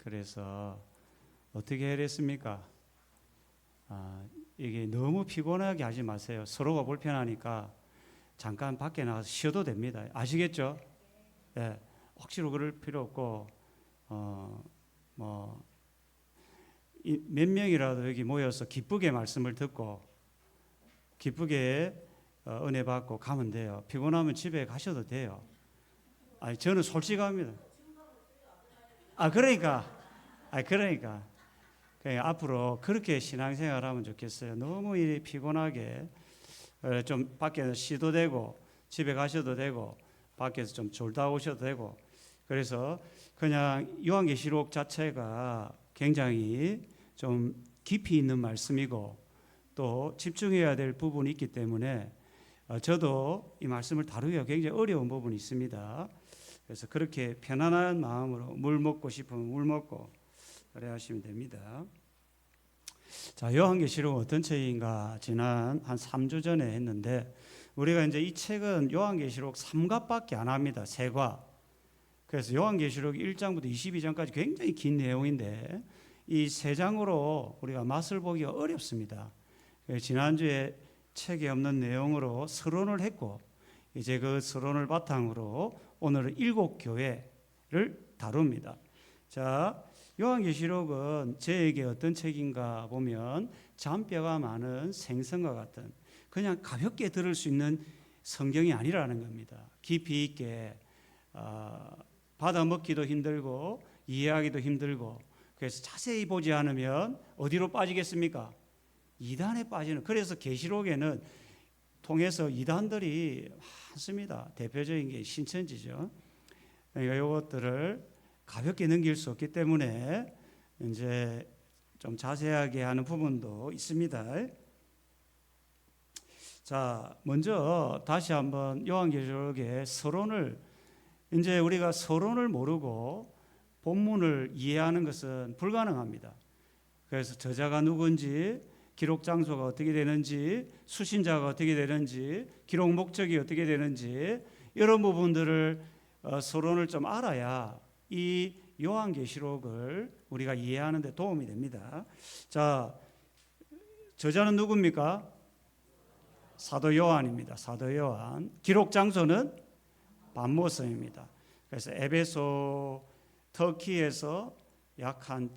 그래서 어떻게 해야 됐습니까? 이게 너무 피곤하게 하지 마세요. 서로가 불편하니까 잠깐 밖에 나가서 쉬어도 됩니다. 아시겠죠? 예, 억지로 그럴 필요 없고 몇 명이라도 여기 모여서 기쁘게 말씀을 듣고 기쁘게 은혜 받고 가면 돼요. 피곤하면 집에 가셔도 돼요. 저는 솔직합니다. 그러니까 앞으로 그렇게 신앙생활하면 좋겠어요. 너무 피곤하게 좀 밖에서 쉬도 되고 집에 가셔도 되고 밖에서 좀 졸다 오셔도 되고, 그래서 그냥 요한계시록 자체가 굉장히 좀 깊이 있는 말씀이고 또 집중해야 될 부분이 있기 때문에 저도 이 말씀을 다루기가 굉장히 어려운 부분이 있습니다. 그래서 그렇게 편안한 마음으로 물 먹고 싶으면 물 먹고 그래 하시면 됩니다. 자, 요한계시록 어떤 책인가 지난 한 3주 전에 했는데, 우리가 이제 이 책은 요한계시록 3과밖에 안 합니다. 3과. 그래서 요한계시록 1장부터 22장까지 굉장히 긴 내용인데 이 3장으로 우리가 맛을 보기가 어렵습니다. 지난주에 책에 없는 내용으로 서론을 했고, 이제 그 서론을 바탕으로 오늘은 7교회를 다룹니다. 자, 요한계시록은 저에게 어떤 책인가 보면 잔뼈가 많은 생선과 같은, 그냥 가볍게 들을 수 있는 성경이 아니라는 겁니다. 깊이 있게 받아먹기도 힘들고 이해하기도 힘들고, 그래서 자세히 보지 않으면 어디로 빠지겠습니까? 이단에 빠지는. 그래서 계시록에는 통해서 이단들이 많습니다. 대표적인 게 신천지죠. 그러니까 이것들을 가볍게 넘길 수 없기 때문에 이제 좀 자세하게 하는 부분도 있습니다. 자, 먼저 다시 한번 요한계시록의 서론을, 이제 우리가 서론을 모르고 본문을 이해하는 것은 불가능합니다. 그래서 저자가 누군지, 기록 장소가 어떻게 되는지, 수신자가 어떻게 되는지, 기록 목적이 어떻게 되는지, 이런 부분들을 서론을 좀 알아야 이 요한계시록을 우리가 이해하는 데 도움이 됩니다. 자, 저자는 누굽니까? 사도 요한입니다. 사도 요한. 기록 장소는 patmos입니다. 그래서 에베소, 터키에서 약 한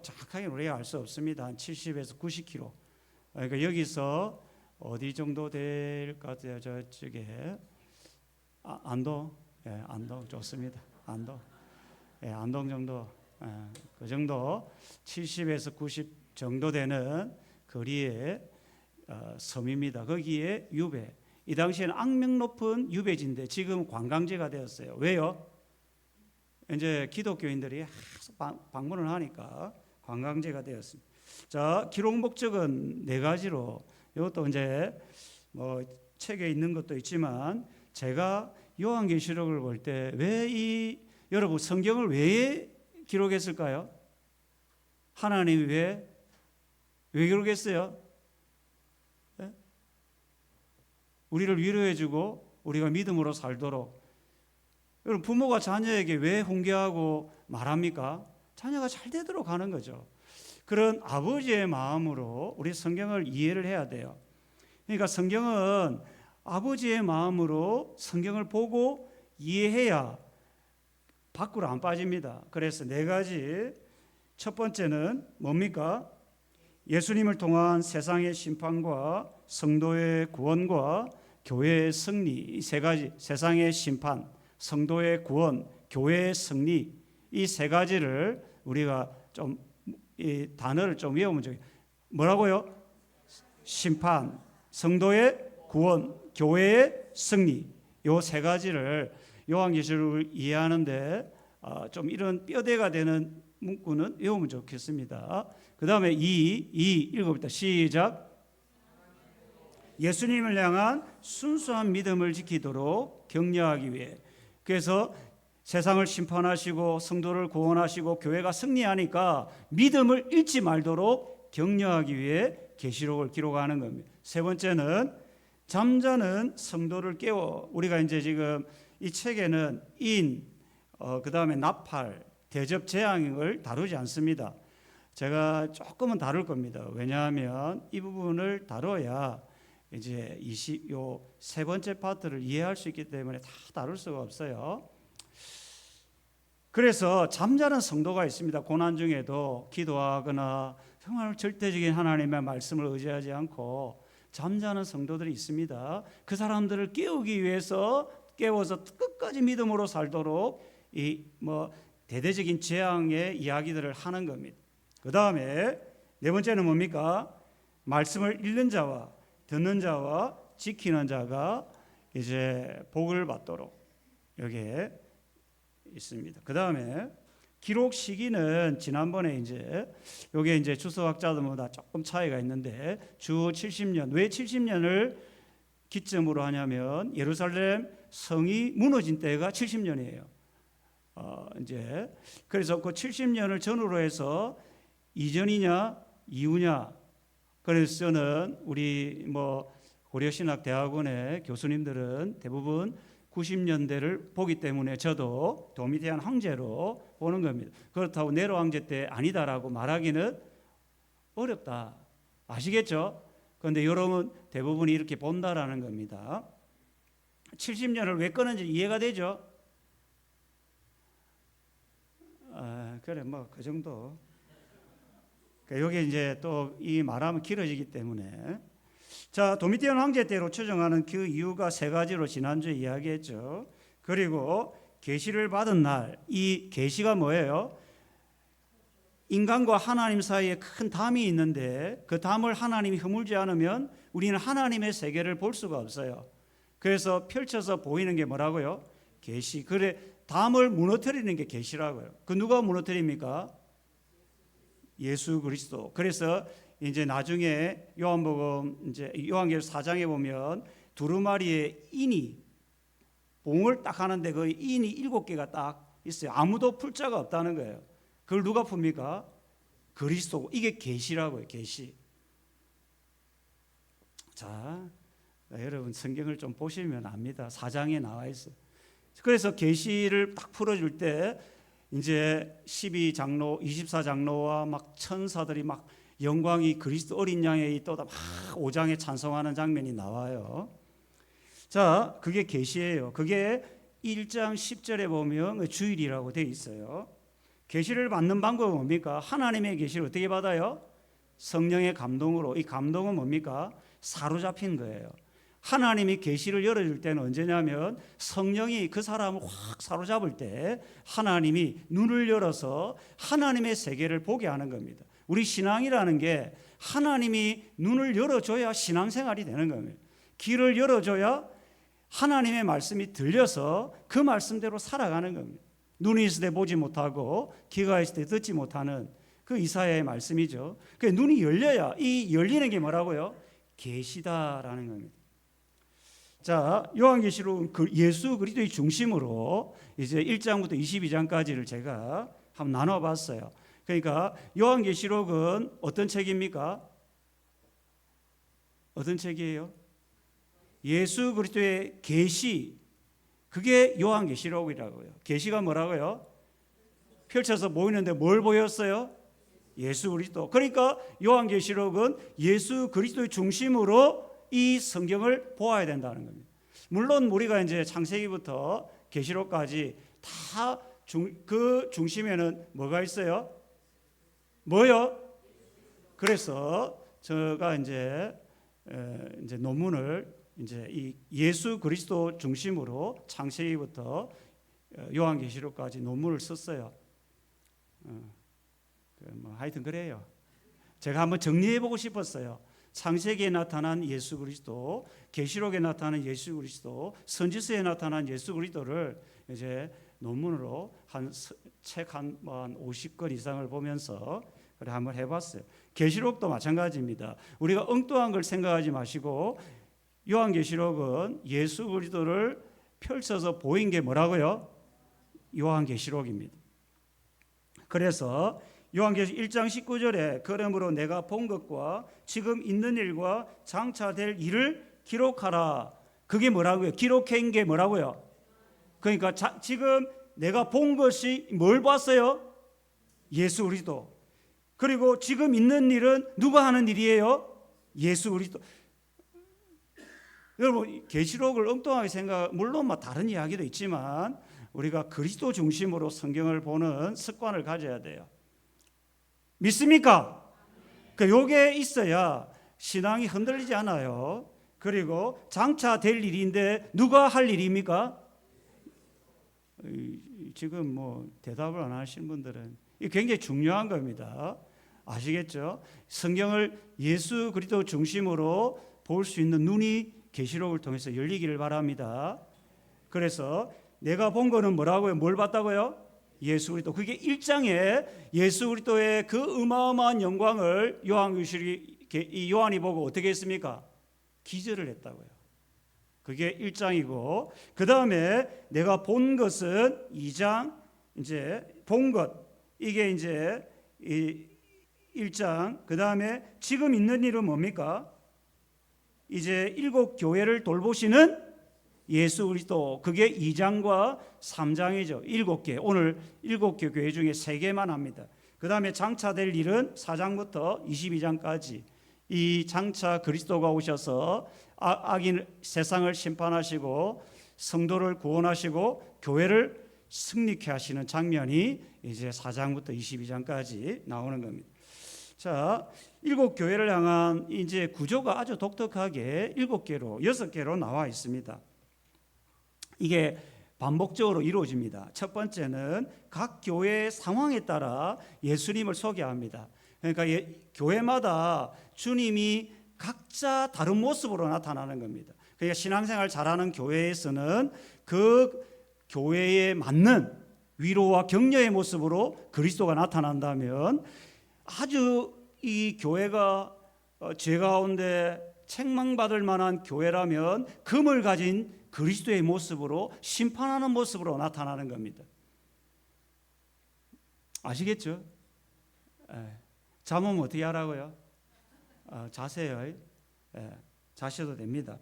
정확하게 우리가 알 수 없습니다. 한 70에서 90km. 그러니까 여기서 어디 정도 될까? 저쪽에 안동, 안동 좋습니다. 안동 정도, 그 정도 70에서 90 정도 되는 거리에 섬입니다. 거기에 유배. 이 당시에는 악명 높은 유배지인데 지금 관광지가 되었어요. 왜요? 이제 기독교인들이 방문을 하니까 관광지가 되었습니다. 자, 기록 목적은 4가지로, 이것도 이제 책에 있는 것도 있지만 제가 요한계시록을 볼 때 여러분 성경을 왜 기록했을까요? 하나님이 왜 기록했어요? 네? 우리를 위로해주고 우리가 믿음으로 살도록. 여러분, 부모가 자녀에게 왜 훈계하고 말합니까? 자녀가 잘 되도록 하는 거죠. 그런 아버지의 마음으로 우리 성경을 이해를 해야 돼요. 그러니까 성경은 아버지의 마음으로 성경을 보고 이해해야 밖으로 안 빠집니다. 그래서 4가지. 첫 번째는 뭡니까? 예수님을 통한 세상의 심판과 성도의 구원과 교회의 승리. 이 3가지. 세상의 심판, 성도의 구원, 교회의 승리, 이 3가지를 우리가 좀 이 단어를 좀 외우면 좋겠어요. 뭐라고요? 심판, 성도의 구원, 교회의 승리. 이 3가지를 요한계시록을 이해하는데 좀 이런 뼈대가 되는 문구는 외우면 좋겠습니다. 그 다음에 읽어봅니다. 시작. 예수님을 향한 순수한 믿음을 지키도록 격려하기 위해. 그래서 세상을 심판하시고 성도를 구원하시고 교회가 승리하니까 믿음을 잃지 말도록 격려하기 위해 계시록을 기록하는 겁니다. 3번째는 잠자는 성도를 깨워. 우리가 이제 지금 이 책에는 그 다음에 나팔, 대접 재앙을 다루지 않습니다. 제가 조금은 다룰 겁니다. 왜냐하면 이 부분을 다뤄야 이제 요 세 번째 파트를 이해할 수 있기 때문에 다 다룰 수가 없어요. 그래서 잠자는 성도가 있습니다. 고난 중에도 기도하거나 정말 절대적인 하나님의 말씀을 의지하지 않고 잠자는 성도들이 있습니다. 그 사람들을 깨우기 위해서 깨워서 끝까지 믿음으로 살도록 이 대대적인 재앙의 이야기들을 하는 겁니다. 그 다음에 네 번째는 뭡니까? 말씀을 읽는 자와 듣는 자와 지키는 자가 이제 복을 받도록 여기에 있습니다. 그 다음에 기록 시기는 지난번에 이제 요게 이제 주석학자들마다 조금 차이가 있는데 주 70년, 왜 70년을 기점으로 하냐면 예루살렘 성이 무너진 때가 70년이에요. 이제 그래서 그 70년을 전후로 해서 이전이냐 이후냐. 그래서 저는 우리 고려신학대학원의 교수님들은 대부분 90년대를 보기 때문에 저도 도미디안 황제로 보는 겁니다. 그렇다고 네로 황제 때 아니다라고 말하기는 어렵다. 아시겠죠? 그런데 여러분 대부분이 이렇게 본다라는 겁니다. 70년을 왜 끊은지 이해가 되죠? 그래 그 정도. 여기 이제 또 이 말하면 길어지기 때문에 자 도미디안 황제 때로 추정하는 그 이유가 세 가지로 지난주에 이야기했죠. 그리고 계시를 받은 날, 이 계시가 뭐예요? 인간과 하나님 사이에 큰 담이 있는데 그 담을 하나님이 허물지 않으면 우리는 하나님의 세계를 볼 수가 없어요. 그래서 펼쳐서 보이는 게 뭐라고요? 계시. 그래 담을 무너뜨리는 게 계시라고요. 그 누가 무너뜨립니까? 예수 그리스도. 그래서 이제 나중에 요한복음 이제 요한계시록 4장에 보면 두루마리에 인이 봉을 딱 하는데 그 인이 7개가 딱 있어요. 아무도 풀 자가 없다는 거예요. 그걸 누가 풉니까? 그리스도. 이게 계시라고요. 계시. 자, 여러분 성경을 좀 보시면 압니다. 4장에 나와 있어요. 그래서 계시를 딱 풀어줄 때 이제 12장로, 24장로와 막 천사들이 막 영광이 그리스도 어린 양에 있도다 막 5장에 찬송하는 장면이 나와요. 자, 그게 계시예요. 그게 1장 10절에 보면 주일이라고 되어 있어요. 계시를 받는 방법은 뭡니까? 하나님의 계시를 어떻게 받아요? 성령의 감동으로. 이 감동은 뭡니까? 사로잡힌 거예요. 하나님이 계시를 열어줄 때는 언제냐면 성령이 그 사람을 확 사로잡을 때 하나님이 눈을 열어서 하나님의 세계를 보게 하는 겁니다. 우리 신앙이라는 게 하나님이 눈을 열어줘야 신앙생활이 되는 겁니다. 귀를 열어줘야 하나님의 말씀이 들려서 그 말씀대로 살아가는 겁니다. 눈이 있을 때 보지 못하고 귀가 있을 때 듣지 못하는 그 이사야의 말씀이죠. 그 눈이 열려야 이 열리는 게 뭐라고요? 계시다라는 겁니다. 자, 요한계시록은 그 예수 그리스도의 중심으로 이제 1장부터 22장까지를 제가 한번 나눠봤어요. 그러니까 요한계시록은 어떤 책입니까? 어떤 책이에요? 예수 그리스도의 계시. 그게 요한계시록이라고요. 계시가 뭐라고요? 펼쳐서 보이는데 뭘 보였어요? 예수 그리스도. 그러니까 요한계시록은 예수 그리스도의 중심으로 이 성경을 보아야 된다는 겁니다. 물론 우리가 이제 창세기부터 계시록까지 다 그 중심에는 뭐가 있어요? 뭐요? 그래서 제가 이제 논문을 이제 이 예수 그리스도 중심으로 창세기부터 요한계시록까지 논문을 썼어요. 하여튼 그래요. 제가 한번 정리해보고 싶었어요. 창세기에 나타난 예수 그리스도, 계시록에 나타난 예수 그리스도, 선지서에 나타난 예수 그리스도를 이제 논문으로 책 한 50권 이상을 보면서 그래 한번 해봤어요. 계시록도 마찬가지입니다. 우리가 엉뚱한 걸 생각하지 마시고 요한계시록은 예수 그리스도를 펼쳐서 보인 게 뭐라고요? 요한계시록입니다. 그래서 요한계시록 1장 19절에 그러므로 내가 본 것과 지금 있는 일과 장차 될 일을 기록하라. 그게 뭐라고요? 기록한 게 뭐라고요? 그러니까 지금 내가 본 것이 뭘 봤어요? 예수 그리스도. 그리고 지금 있는 일은 누가 하는 일이에요? 예수 그리스도. 여러분, 계시록을 엉뚱하게 생각, 물론 다른 이야기도 있지만 우리가 그리스도 중심으로 성경을 보는 습관을 가져야 돼요. 믿습니까? 요게 있어야 신앙이 흔들리지 않아요. 그리고 장차 될 일인데 누가 할 일입니까? 지금 대답을 안 하시는 분들은 이게 굉장히 중요한 겁니다. 아시겠죠? 성경을 예수 그리스도 중심으로 볼 수 있는 눈이 계시록을 통해서 열리기를 바랍니다. 그래서 내가 본 거는 뭐라고요? 뭘 봤다고요? 예수 그리스도. 그게 1장에 예수 그리스도의 그 어마어마한 영광을 요한이 보고 어떻게 했습니까? 기절을 했다고요. 그게 1장이고, 그 다음에 내가 본 것은 2장, 이제 본 것, 이게 이제 1장, 그 다음에 지금 있는 일은 뭡니까? 이제 7 교회를 돌보시는 예수 그리스도, 그게 2장과 3장이죠. 7개, 오늘 7개 교회 중에 3개만 합니다. 그 다음에 장차 될 일은 4장부터 22장까지 이 장차 그리스도가 오셔서 악인 세상을 심판하시고 성도를 구원하시고 교회를 승리케 하시는 장면이 이제 4장부터 22장까지 나오는 겁니다. 자, 7교회를 향한 이제 구조가 아주 독특하게 7개로 6개로 나와 있습니다. 이게 반복적으로 이루어집니다. 첫 번째는 각 교회의 상황에 따라 예수님을 소개합니다. 그러니까 교회마다 주님이 각자 다른 모습으로 나타나는 겁니다. 그러니까 신앙생활 잘하는 교회에서는 그 교회에 맞는 위로와 격려의 모습으로 그리스도가 나타난다면, 아주 이 교회가 죄 가운데 책망받을 만한 교회라면 금을 가진 그리스도의 모습으로 심판하는 모습으로 나타나는 겁니다. 아시겠죠? 잠오면 어떻게 하라고요? 자세요. 자셔도 됩니다.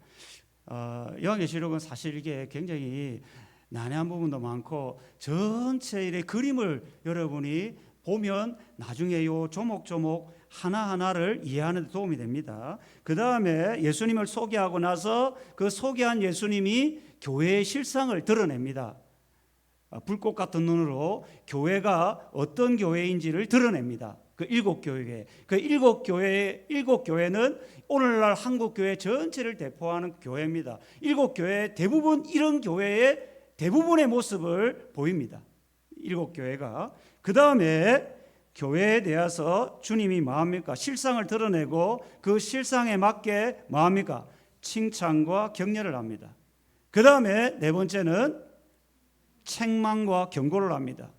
요한계시록은 사실 이게 굉장히 난해한 부분도 많고 전체 의 그림을 여러분이 보면 나중에 요 조목조목 하나하나를 이해하는 데 도움이 됩니다. 그 다음에 예수님을 소개하고 나서 그 소개한 예수님이 교회의 실상을 드러냅니다. 불꽃 같은 눈으로 교회가 어떤 교회인지를 드러냅니다. 그 7교회, 그 7교회는 오늘날 한국교회 전체를 대표하는 교회입니다. 7교회 대부분 이런 교회의 대부분의 모습을 보입니다. 7교회가. 그 다음에 교회에 대해서 주님이 뭐합니까? 실상을 드러내고 그 실상에 맞게 뭐합니까? 칭찬과 격려를 합니다. 그 다음에 네 번째는 책망과 경고를 합니다.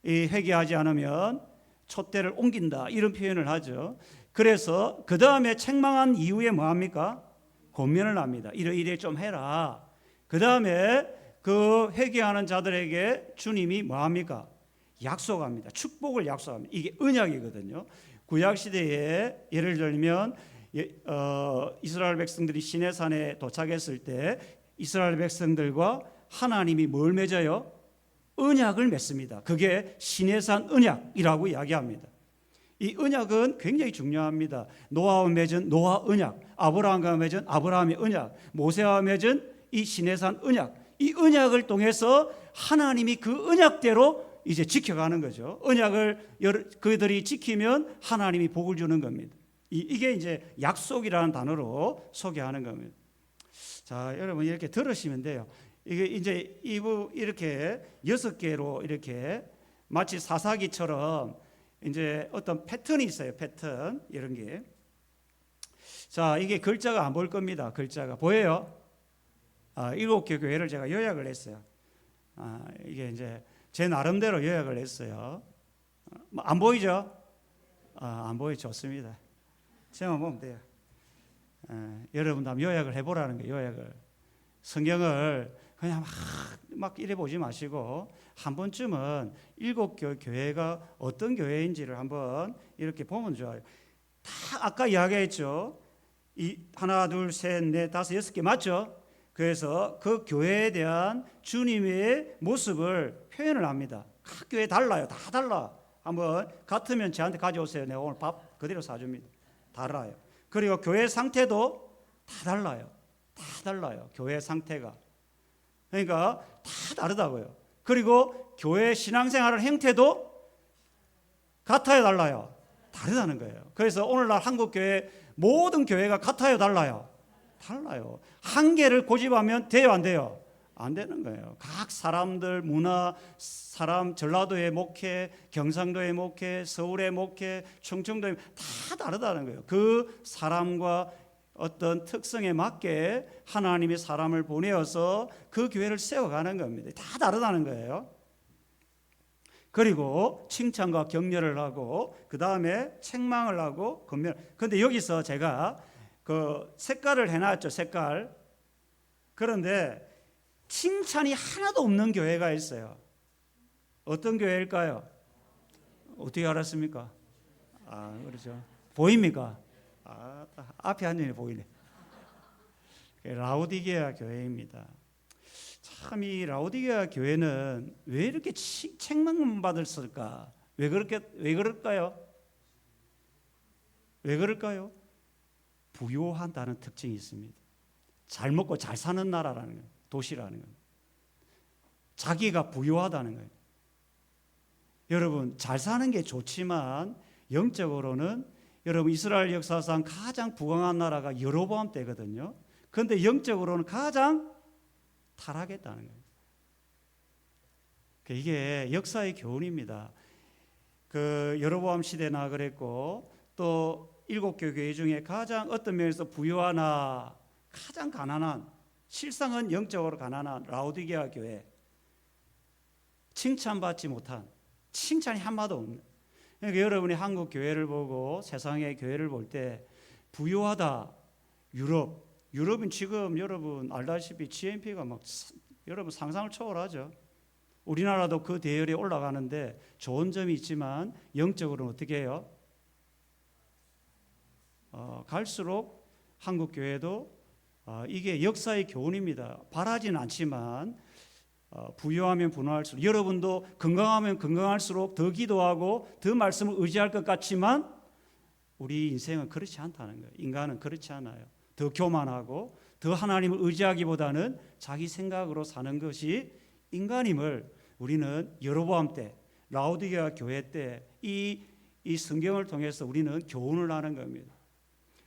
이 회개하지 않으면 촛대를 옮긴다, 이런 표현을 하죠. 그래서 그 다음에 책망한 이후에 뭐합니까? 권면을 합니다. 이래 좀 해라. 그 다음에 그 회개하는 자들에게 주님이 뭐합니까? 약속합니다. 축복을 약속합니다. 이게 언약이거든요. 구약시대에 예를 들면 이스라엘 백성들이 시내산에 도착했을 때 이스라엘 백성들과 하나님이 뭘 맺어요? 언약을 맺습니다. 그게 시내산 언약이라고 이야기합니다. 이 언약은 굉장히 중요합니다. 노아와 맺은 노아 언약, 아브라함과 맺은 아브라함의 언약, 모세와 맺은 이 시내산 언약, 이 언약을 통해서 하나님이 그 언약대로 이제 지켜가는 거죠. 언약을 그들이 지키면 하나님이 복을 주는 겁니다. 이게 이제 약속이라는 단어로 소개하는 겁니다. 자, 여러분 이렇게 들으시면 돼요. 이게 이제 이렇게 6개로 이렇게 마치 사사기처럼 이제 어떤 패턴이 있어요. 패턴 이런 게. 자, 이게 글자가 안 보일 겁니다. 글자가 보여요? 7개 교회를 제가 요약을 했어요. 이게 이제 제 나름대로 요약을 했어요. 안 보이죠? 안 보이. 좋습니다. 제만 보면 돼요. 여러분도 한번 요약을 해보라는 거예요. 요약을. 성경을 그냥 막 이래 보지 마시고 한 번쯤은 7교회가 어떤 교회인지를 한번 이렇게 보면 좋아요. 다 아까 이야기했죠. 하나, 둘, 셋, 넷, 다섯, 6개 맞죠? 그래서 그 교회에 대한 주님의 모습을 표현을 합니다. 각 교회 달라요. 다 달라. 한번 같으면 저한테 가져오세요. 내가 오늘 밥 그대로 사줍니다. 달라요. 그리고 교회 상태도 다 달라요. 다 달라요. 교회 상태가. 그러니까 다 다르다고요. 그리고 교회 신앙생활의 형태도 같아요, 달라요? 다르다는 거예요. 그래서 오늘날 한국교회 모든 교회가 같아요, 달라요? 달라요. 한계를 고집하면 돼요, 안 돼요? 안 되는 거예요. 각 사람들 문화, 사람 전라도의 목회, 경상도의 목회, 서울의 목회, 충청도의 다 다르다는 거예요. 그 사람과 어떤 특성에 맞게 하나님이 사람을 보내어서 그 교회를 세워가는 겁니다. 다 다르다는 거예요. 그리고 칭찬과 격려를 하고 그 다음에 책망을 하고 권면. 그런데 여기서 제가 그 색깔을 해놨죠. 색깔. 그런데 칭찬이 하나도 없는 교회가 있어요. 어떤 교회일까요? 어떻게 알았습니까? 그렇죠. 보입니까? 앞에 한 명이 보이네. 라오디게아 교회입니다. 참 이 라오디게아 교회는 왜 이렇게 책망만 받았을까? 왜 그럴까요? 왜 그럴까요? 부요하다는 특징이 있습니다. 잘 먹고 잘 사는 나라라는 거예요. 도시라는 거예요. 자기가 부요하다는 거예요. 여러분, 잘 사는 게 좋지만 영적으로는 여러분 이스라엘 역사상 가장 부강한 나라가 여로보암 때거든요. 그런데 영적으로는 가장 타락했다는 거예요. 이게 역사의 교훈입니다. 그 여로보암 시대나 그랬고 또 7개 교회 중에 가장 어떤 면에서 부유하나 가장 가난한, 실상은 영적으로 가난한 라오디게아 교회, 칭찬받지 못한, 칭찬이 한마디 없는. 그러니까 여러분이 한국 교회를 보고 세상의 교회를 볼 때 부유하다, 유럽은 지금 여러분 알다시피 GNP가 막 여러분 상상을 초월하죠. 우리나라도 그 대열에 올라가는데 좋은 점이 있지만 영적으로는 어떻게 해요? 갈수록 한국 교회도 이게 역사의 교훈입니다. 바라지는 않지만 부유하면 부유할수록, 여러분도 건강하면 건강할수록 더 기도하고 더 말씀을 의지할 것 같지만 우리 인생은 그렇지 않다는 거예요. 인간은 그렇지 않아요. 더 교만하고 더 하나님을 의지하기보다는 자기 생각으로 사는 것이 인간임을 우리는 여로보암 때, 라오디게아 교회 때 이 성경을 통해서 우리는 교훈을 하는 겁니다.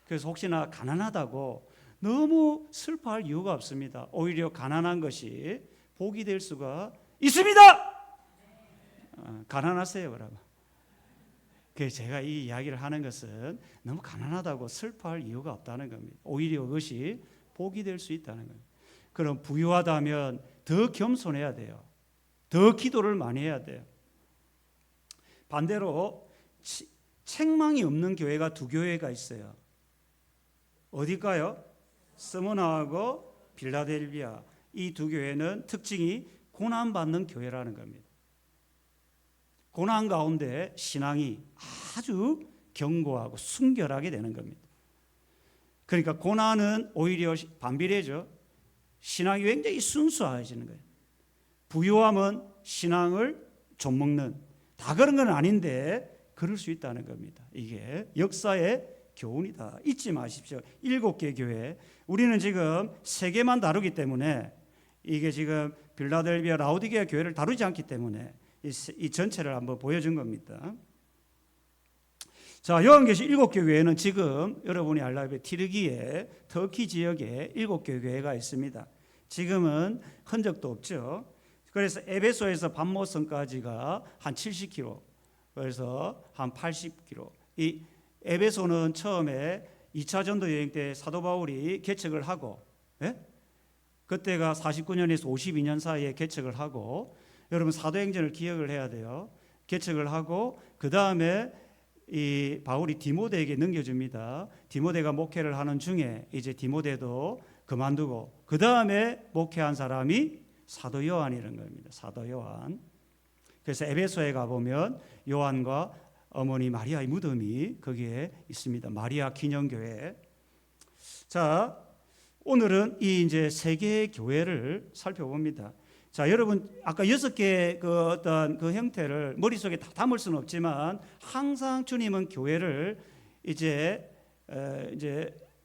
그래서 혹시나 가난하다고 너무 슬퍼할 이유가 없습니다. 오히려 가난한 것이 복이 될 수가 있습니다. 가난하세요, 여러분. 그래서 제가 이 이야기를 하는 것은 너무 가난하다고 슬퍼할 이유가 없다는 겁니다. 오히려 그것이 복이 될 수 있다는 겁니다. 그럼 부유하다면 더 겸손해야 돼요. 더 기도를 많이 해야 돼요. 반대로 책망이 없는 교회가 두 교회가 있어요. 어딜까요? 스무나하고 빌라델비아. 이 두 교회는 특징이 고난받는 교회라는 겁니다. 고난 가운데 신앙이 아주 견고하고 순결하게 되는 겁니다. 그러니까 고난은 오히려 반비례죠. 신앙이 굉장히 순수해지는 거예요. 부유함은 신앙을 좀먹는, 다 그런 건 아닌데 그럴 수 있다는 겁니다. 이게 역사의 교훈이다. 잊지 마십시오. 7개 교회, 우리는 지금 3개만 다루기 때문에 이게 지금 빌라델비아 라오디게아 교회를 다루지 않기 때문에 이 전체를 한번 보여준 겁니다. 자, 요한계시 7개 교회는 지금 여러분이 알다시피 튀르기에 터키 지역에 7개 교회가 있습니다. 지금은 흔적도 없죠. 그래서 에베소에서 반모성까지가 한 70km, 그래서 한 80km. 이 에베소는 처음에 2차 전도 여행 때 사도 바울이 개척을 하고, 그때가 49년에서 52년 사이에 개척을 하고, 여러분 사도행전을 기억을 해야 돼요. 개척을 하고 그 다음에 이 바울이 디모데에게 넘겨줍니다. 디모데가 목회를 하는 중에 이제 디모데도 그만두고 그 다음에 목회한 사람이 사도 요한이라는 겁니다. 사도 요한. 그래서 에베소에 가보면 요한과 어머니 마리아의 무덤이 거기에 있습니다. 마리아 기념교회. 자, 오늘은 이 이제 세 개의 교회를 살펴봅니다. 자, 여러분 아까 6개 그 어떤 그 형태를 머릿속에 다 담을 수는 없지만 항상 주님은 교회를 이제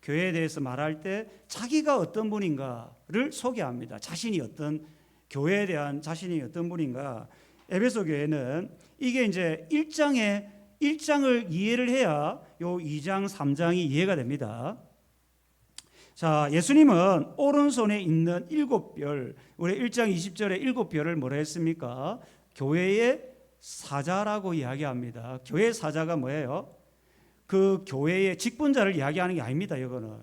교회에 대해서 말할 때 자기가 어떤 분인가를 소개합니다. 자신이 어떤 교회에 대한 자신이 어떤 분인가. 에베소 교회는 이게 이제 1장을 이해를 해야 요 2장, 3장이 이해가 됩니다. 자, 예수님은 오른손에 있는 7별, 우리 1장 20절에 7별을 뭐라 했습니까? 교회의 사자라고 이야기합니다. 교회의 사자가 뭐예요? 그 교회의 직분자를 이야기하는 게 아닙니다. 이거는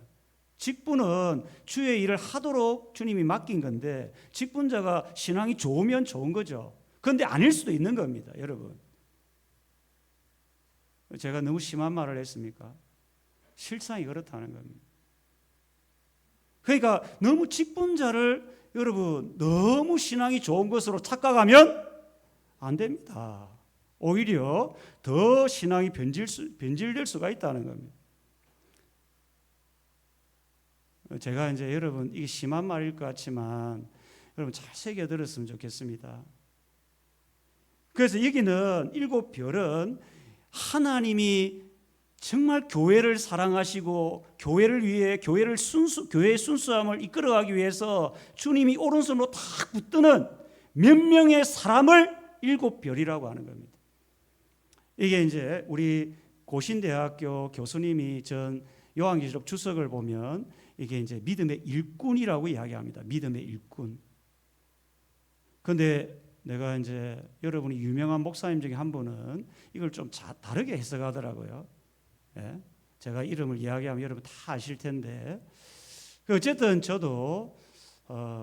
직분은 주의 일을 하도록 주님이 맡긴 건데 직분자가 신앙이 좋으면 좋은 거죠. 그런데 아닐 수도 있는 겁니다. 여러분, 제가 너무 심한 말을 했습니까? 실상이 그렇다는 겁니다. 그러니까 너무 직분자를 여러분 너무 신앙이 좋은 것으로 착각하면 안 됩니다. 오히려 더 신앙이 변질될 수가 있다는 겁니다. 제가 이제 여러분 이게 심한 말일 것 같지만 여러분 잘 새겨 들었으면 좋겠습니다. 그래서 여기는 7별은 하나님이 정말 교회를 사랑하시고 교회를 위해 교회의 순수함을 이끌어가기 위해서 주님이 오른손으로 탁 붙드는 몇 명의 사람을 7별이라고 하는 겁니다. 이게 이제 우리 고신대학교 교수님이 전 요한계시록 주석을 보면 이게 이제 믿음의 일꾼이라고 이야기합니다. 믿음의 일꾼. 그런데 내가 이제 여러분이 유명한 목사님 중에 한 분은 이걸 좀 다르게 해석하더라고요. 예? 제가 이름을 이야기하면 여러분 다 아실 텐데 어쨌든 저도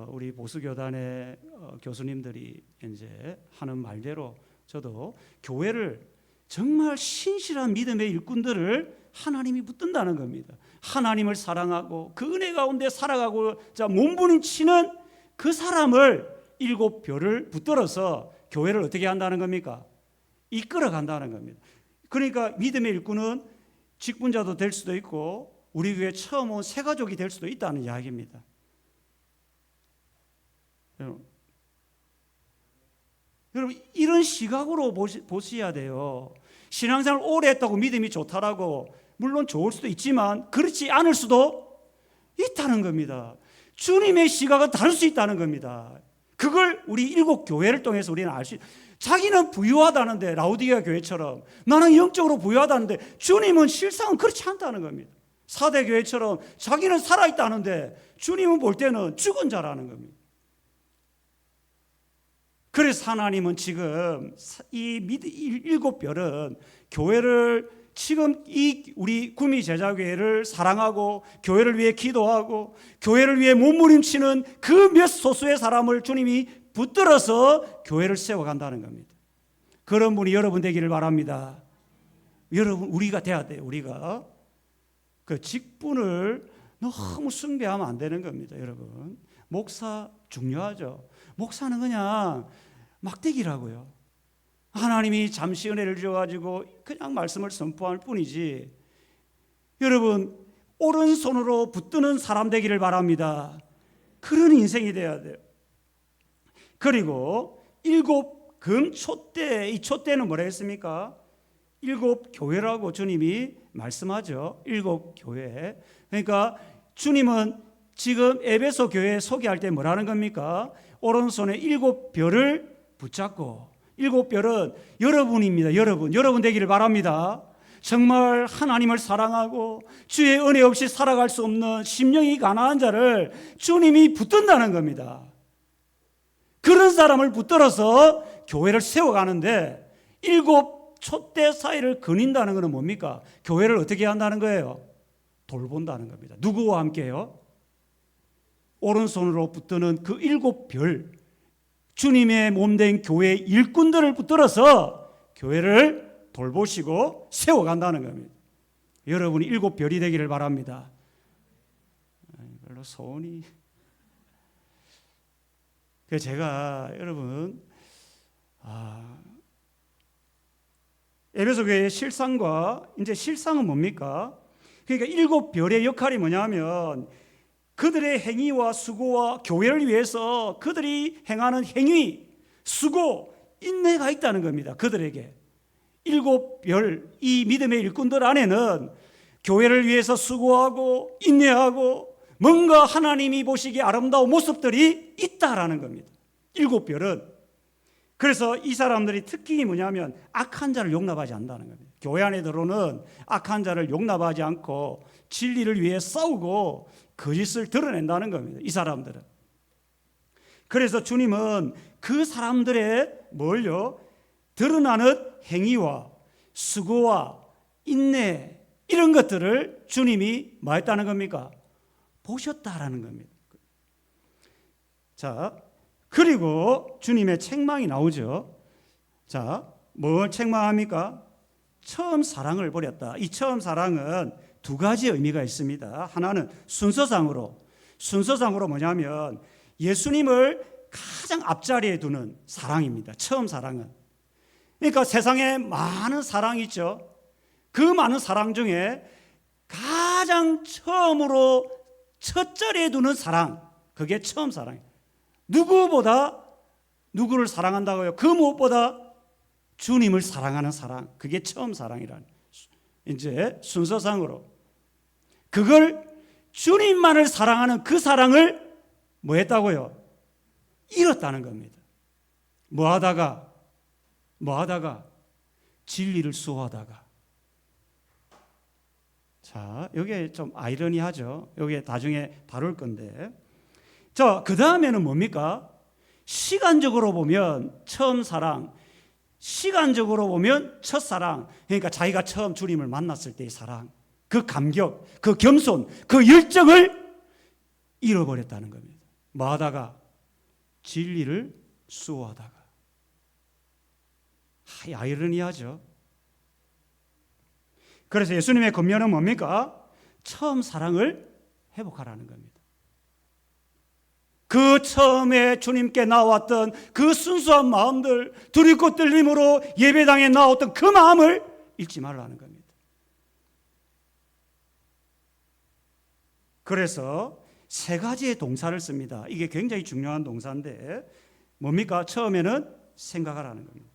우리 보수교단의 교수님들이 이제 하는 말대로 저도 교회를 정말 신실한 믿음의 일꾼들을 하나님이 붙든다는 겁니다. 하나님을 사랑하고 그 은혜 가운데 살아가고 몸부림치는 그 사람을 7별을 붙들어서 교회를 어떻게 한다는 겁니까? 이끌어 간다는 겁니다. 그러니까 믿음의 일꾼은 직분자도 될 수도 있고 우리 교회 처음 온 새가족이 될 수도 있다는 이야기입니다. 여러분 이런 시각으로 보셔야 돼요. 신앙생활 오래 했다고 믿음이 좋다라고 물론 좋을 수도 있지만 그렇지 않을 수도 있다는 겁니다. 주님의 시각은 다를 수 있다는 겁니다. 그걸 우리 7교회를 통해서 우리는 알 수 있어요. 자기는 부유하다는데 라우디게아 교회처럼 나는 영적으로 부유하다는데 주님은 실상은 그렇지 않다는 겁니다. 4대 교회처럼 자기는 살아있다는데 주님은 볼 때는 죽은 자라는 겁니다. 그래서 하나님은 지금 이 7별은 교회를 지금 이 우리 구미 제자교회를 사랑하고 교회를 위해 기도하고 교회를 위해 몸부림치는 그 몇 소수의 사람을 주님이 붙들어서 교회를 세워간다는 겁니다. 그런 분이 여러분 되기를 바랍니다. 여러분 우리가 돼야 돼요. 우리가 그 직분을 너무 숭배하면 안 되는 겁니다. 여러분 목사 중요하죠. 목사는 그냥 막대기라고요. 하나님이 잠시 은혜를 주셔가지고 그냥 말씀을 선포할 뿐이지 여러분 오른손으로 붙드는 사람 되기를 바랍니다. 그런 인생이 돼야 돼요. 그리고 7금 촛대, 이 촛대는 뭐라 했습니까? 7교회라고 주님이 말씀하죠. 7교회. 그러니까 주님은 지금 에베소 교회 소개할 때 뭐라는 겁니까? 오른손에 7별을 붙잡고 7별은 여러분입니다. 여러분 되기를 바랍니다. 정말 하나님을 사랑하고 주의 은혜 없이 살아갈 수 없는 심령이 가난한 자를 주님이 붙든다는 겁니다. 그런 사람을 붙들어서 교회를 세워가는데 7 촛대 사이를 거닌다는 것은 뭡니까? 교회를 어떻게 한다는 거예요? 돌본다는 겁니다. 누구와 함께요? 오른손으로 붙드는 그 7별 주님의 몸된 교회 일꾼들을 붙들어서 교회를 돌보시고 세워간다는 겁니다. 여러분이 7별이 되기를 바랍니다. 별로 소원이. 그래서 제가 여러분 에베소 교회의 실상과 이제 실상은 뭡니까? 그러니까 7별의 역할이 뭐냐면 그들의 행위와 수고와 교회를 위해서 그들이 행하는 행위, 수고, 인내가 있다는 겁니다. 그들에게 7별 이 믿음의 일꾼들 안에는 교회를 위해서 수고하고 인내하고 뭔가 하나님이 보시기에 아름다운 모습들이 있다라는 겁니다. 7별은. 그래서 이 사람들이 특징이 뭐냐면 악한 자를 용납하지 않는다는 겁니다. 교회 안에 들어오는 악한 자를 용납하지 않고 진리를 위해 싸우고 거짓을 드러낸다는 겁니다. 이 사람들은. 그래서 주님은 그 사람들의 뭘요? 드러나는 행위와 수고와 인내 이런 것들을 주님이 뭐 했다는 겁니까? 보셨다라는 겁니다. 자, 그리고 주님의 책망이 나오죠. 자, 뭘 책망합니까? 처음 사랑을 버렸다. 이 처음 사랑은 두 가지 의미가 있습니다. 하나는 순서상으로 뭐냐면 예수님을 가장 앞자리에 두는 사랑입니다. 처음 사랑은. 그러니까 세상에 많은 사랑이 있죠. 그 많은 사랑 중에 가장 처음으로 첫 자리에 두는 사랑, 그게 처음 사랑이에요. 누구보다 누구를 사랑한다고요? 그 무엇보다 주님을 사랑하는 사랑, 그게 처음 사랑이라는. 이제 순서상으로 그걸 주님만을 사랑하는 그 사랑을 뭐 했다고요? 잃었다는 겁니다. 뭐 하다가? 진리를 수호하다가. 자, 이게 좀 아이러니하죠. 이게 나중에 다룰 건데. 자, 그 다음에는 뭡니까? 시간적으로 보면 처음 사랑, 시간적으로 보면 첫사랑, 그러니까 자기가 처음 주님을 만났을 때의 사랑, 그 감격, 그 겸손, 그 열정을 잃어버렸다는 겁니다. 뭐 하다가? 진리를 수호하다가. 아이러니하죠. 그래서 예수님의 권면은 뭡니까? 처음 사랑을 회복하라는 겁니다. 그 처음에 주님께 나왔던 그 순수한 마음들, 두렵고 떨림으로 예배당에 나왔던 그 마음을 잃지 말라는 겁니다. 그래서 세 가지의 동사를 씁니다. 이게 굉장히 중요한 동사인데 뭡니까? 처음에는 생각하라는 겁니다.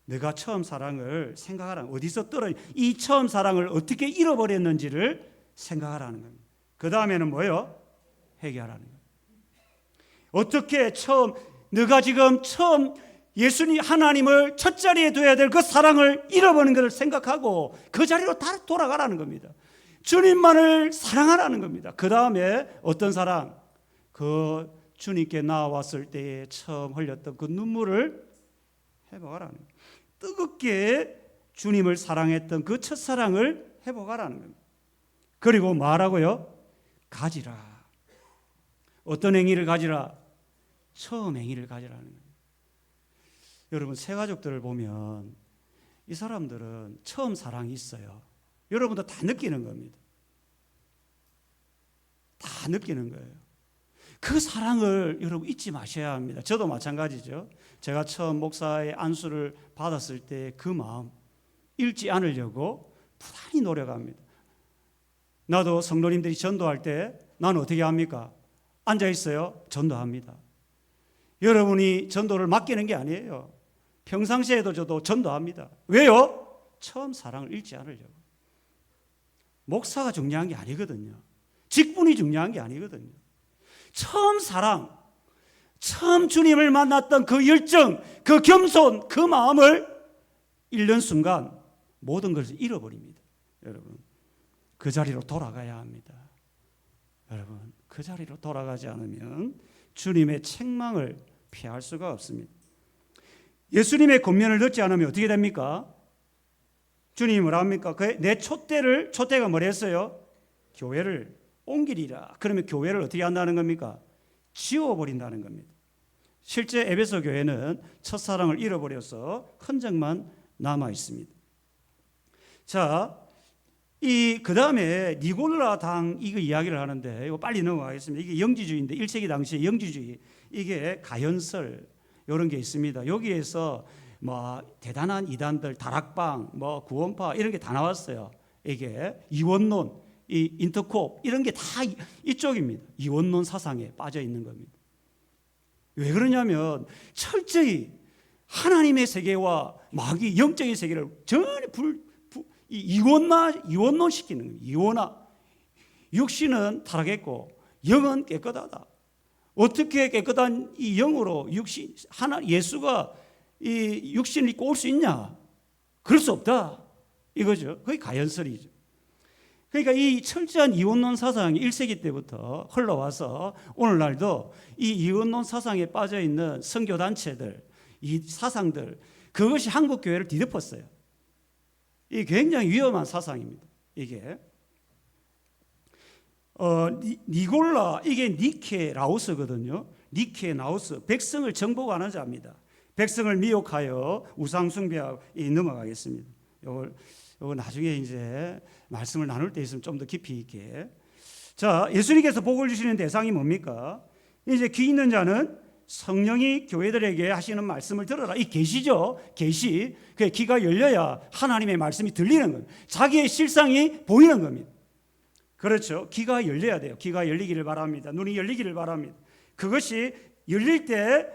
내가 처음 사랑을 생각하라는, 어디서 이 처음 사랑을 어떻게 잃어버렸는지를 생각하라는 겁니다. 그 다음에는 뭐예요? 회개하라는 겁니다. 어떻게 내가 지금 처음 예수님 하나님을 첫 자리에 둬야 될 그 사랑을 잃어버린 것을 생각하고 그 자리로 돌아가라는 겁니다. 주님만을 사랑하라는 겁니다. 그 다음에 어떤 사랑? 그 주님께 나왔을 때에 처음 흘렸던 그 눈물을 회복하라는 겁니다. 뜨겁게 주님을 사랑했던 그 첫사랑을 회복하라는 겁니다. 그리고 뭐하라고요? 가지라. 어떤 행위를 가지라? 처음 행위를 가지라는 거예요. 여러분, 새 가족들을 보면 이 사람들은 처음 사랑이 있어요. 여러분도 다 느끼는 겁니다. 다 느끼는 거예요. 그 사랑을 여러분 잊지 마셔야 합니다. 저도 마찬가지죠. 제가 처음 목사의 안수를 받았을 때 그 마음 잃지 않으려고 부단히 노력합니다. 나도 성도님들이 전도할 때 나는 어떻게 합니까? 앉아 있어요. 전도합니다. 여러분이 전도를 맡기는 게 아니에요. 평상시에도 저도 전도합니다. 왜요? 처음 사랑을 잃지 않으려고. 목사가 중요한 게 아니거든요. 직분이 중요한 게 아니거든요. 처음 사랑, 처음 주님을 만났던 그 열정, 그 겸손, 그 마음을 잃는 순간 모든 것을 잃어버립니다. 여러분, 그 자리로 돌아가야 합니다. 여러분, 그 자리로 돌아가지 않으면 주님의 책망을 피할 수가 없습니다. 예수님의 권면을 듣지 않으면 어떻게 됩니까? 주님이 뭐라 합니까? 내 촛대가 뭐라 했어요? 교회를 옮기리라. 그러면 교회를 어떻게 한다는 겁니까? 지워버린다는 겁니다. 실제 에베소 교회는 첫사랑을 잃어버려서 흔적만 남아 있습니다. 자, 그 다음에 니골라 당 이거 이야기를 하는데 이거 빨리 넘어가겠습니다. 이게 영지주의인데 1세기 당시에 영지주의, 이게 가연설 이런 게 있습니다. 여기에서 뭐 대단한 이단들, 다락방, 뭐 구원파 이런 게 다 나왔어요. 이게 이원론, 이 인터코 이런 게 다 이쪽입니다. 이원론 사상에 빠져 있는 겁니다. 왜 그러냐면 철저히 하나님의 세계와 마귀 영적인 세계를 전혀 이원론 시키는 거예요. 이원화. 육신은 타락했고 영은 깨끗하다. 어떻게 깨끗한 이 영으로 예수가 이 육신을 입고 올 수 있냐? 그럴 수 없다. 이거죠. 그게 가연설이죠. 그러니까 이 철저한 이원론 사상이 1세기 때부터 흘러와서 오늘날도 이 이원론 사상에 빠져 있는 선교 단체들, 이 사상들, 그것이 한국 교회를 뒤덮었어요. 이 굉장히 위험한 사상입니다. 이게 니골라, 이게 니케라우스거든요. 니케나우스, 백성을 정복하는 자입니다. 백성을 미혹하여 우상 숭배하고 넘어가겠습니다. 요거 나중에 이제 말씀을 나눌 때 있으면 좀 더 깊이 있게. 자, 예수님께서 복을 주시는 대상이 뭡니까? 이제 귀 있는 자는 성령이 교회들에게 하시는 말씀을 들어라. 이 계시죠. 계시. 그 귀가 열려야 하나님의 말씀이 들리는 겁니다. 자기의 실상이 보이는 겁니다. 그렇죠. 귀가 열려야 돼요. 귀가 열리기를 바랍니다. 눈이 열리기를 바랍니다. 그것이 열릴 때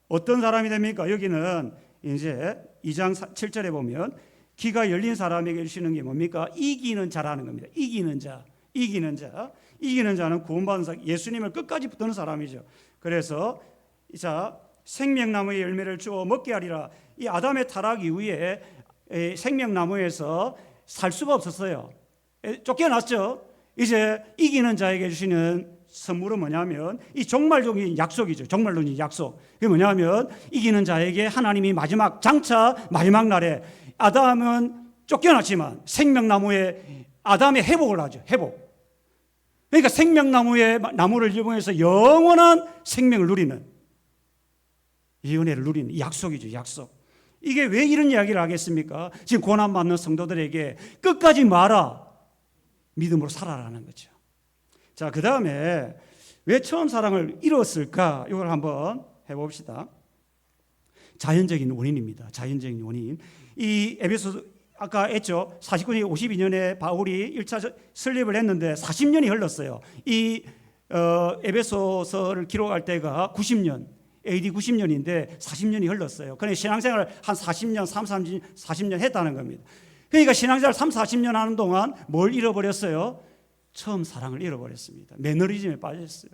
어떤 사람이 됩니까? 여기는 이제 2장 7절에 보면 귀가 열린 사람에게 주시는 게 뭡니까? 이기는 자라는 겁니다. 이기는 자. 이기는 자. 이기는 자는 구원받은 자, 예수님을 끝까지 붙드는 사람이죠. 그래서 자, 생명나무의 열매를 주어 먹게 하리라. 이 아담의 타락 이후에 생명나무에서 살 수가 없었어요. 쫓겨났죠. 이제 이기는 자에게 주시는 선물은 뭐냐면 이 종말론이 약속이죠. 종말론이 약속. 그게 뭐냐면 이기는 자에게 하나님이 마지막 장차 마지막 날에 아담은 쫓겨났지만 생명나무에 아담의 회복을 하죠. 회복. 그러니까 생명나무의 나무를 이용해서 영원한 생명을 누리는 이 은혜를 누리는 이 약속이죠. 약속. 이게 왜 이런 이야기를 하겠습니까? 지금 고난받는 성도들에게 끝까지 말아. 믿음으로 살아라는 거죠. 자, 그 다음에 왜 처음 사랑을 잃었을까? 이걸 한번 해봅시다. 자연적인 원인입니다. 자연적인 원인. 이 에베소 아까 했죠. 49년 52년에 바울이 1차 설립을 했는데 40년이 흘렀어요. 이 에베소서를 기록할 때가 90년, AD 90년인데 40년이 흘렀어요. 그러니까 신앙생활을 한 40년, 40년 했다는 겁니다. 그러니까 신앙생활 40년 하는 동안 뭘 잃어버렸어요? 처음 사랑을 잃어버렸습니다. 매너리즘에 빠졌어요.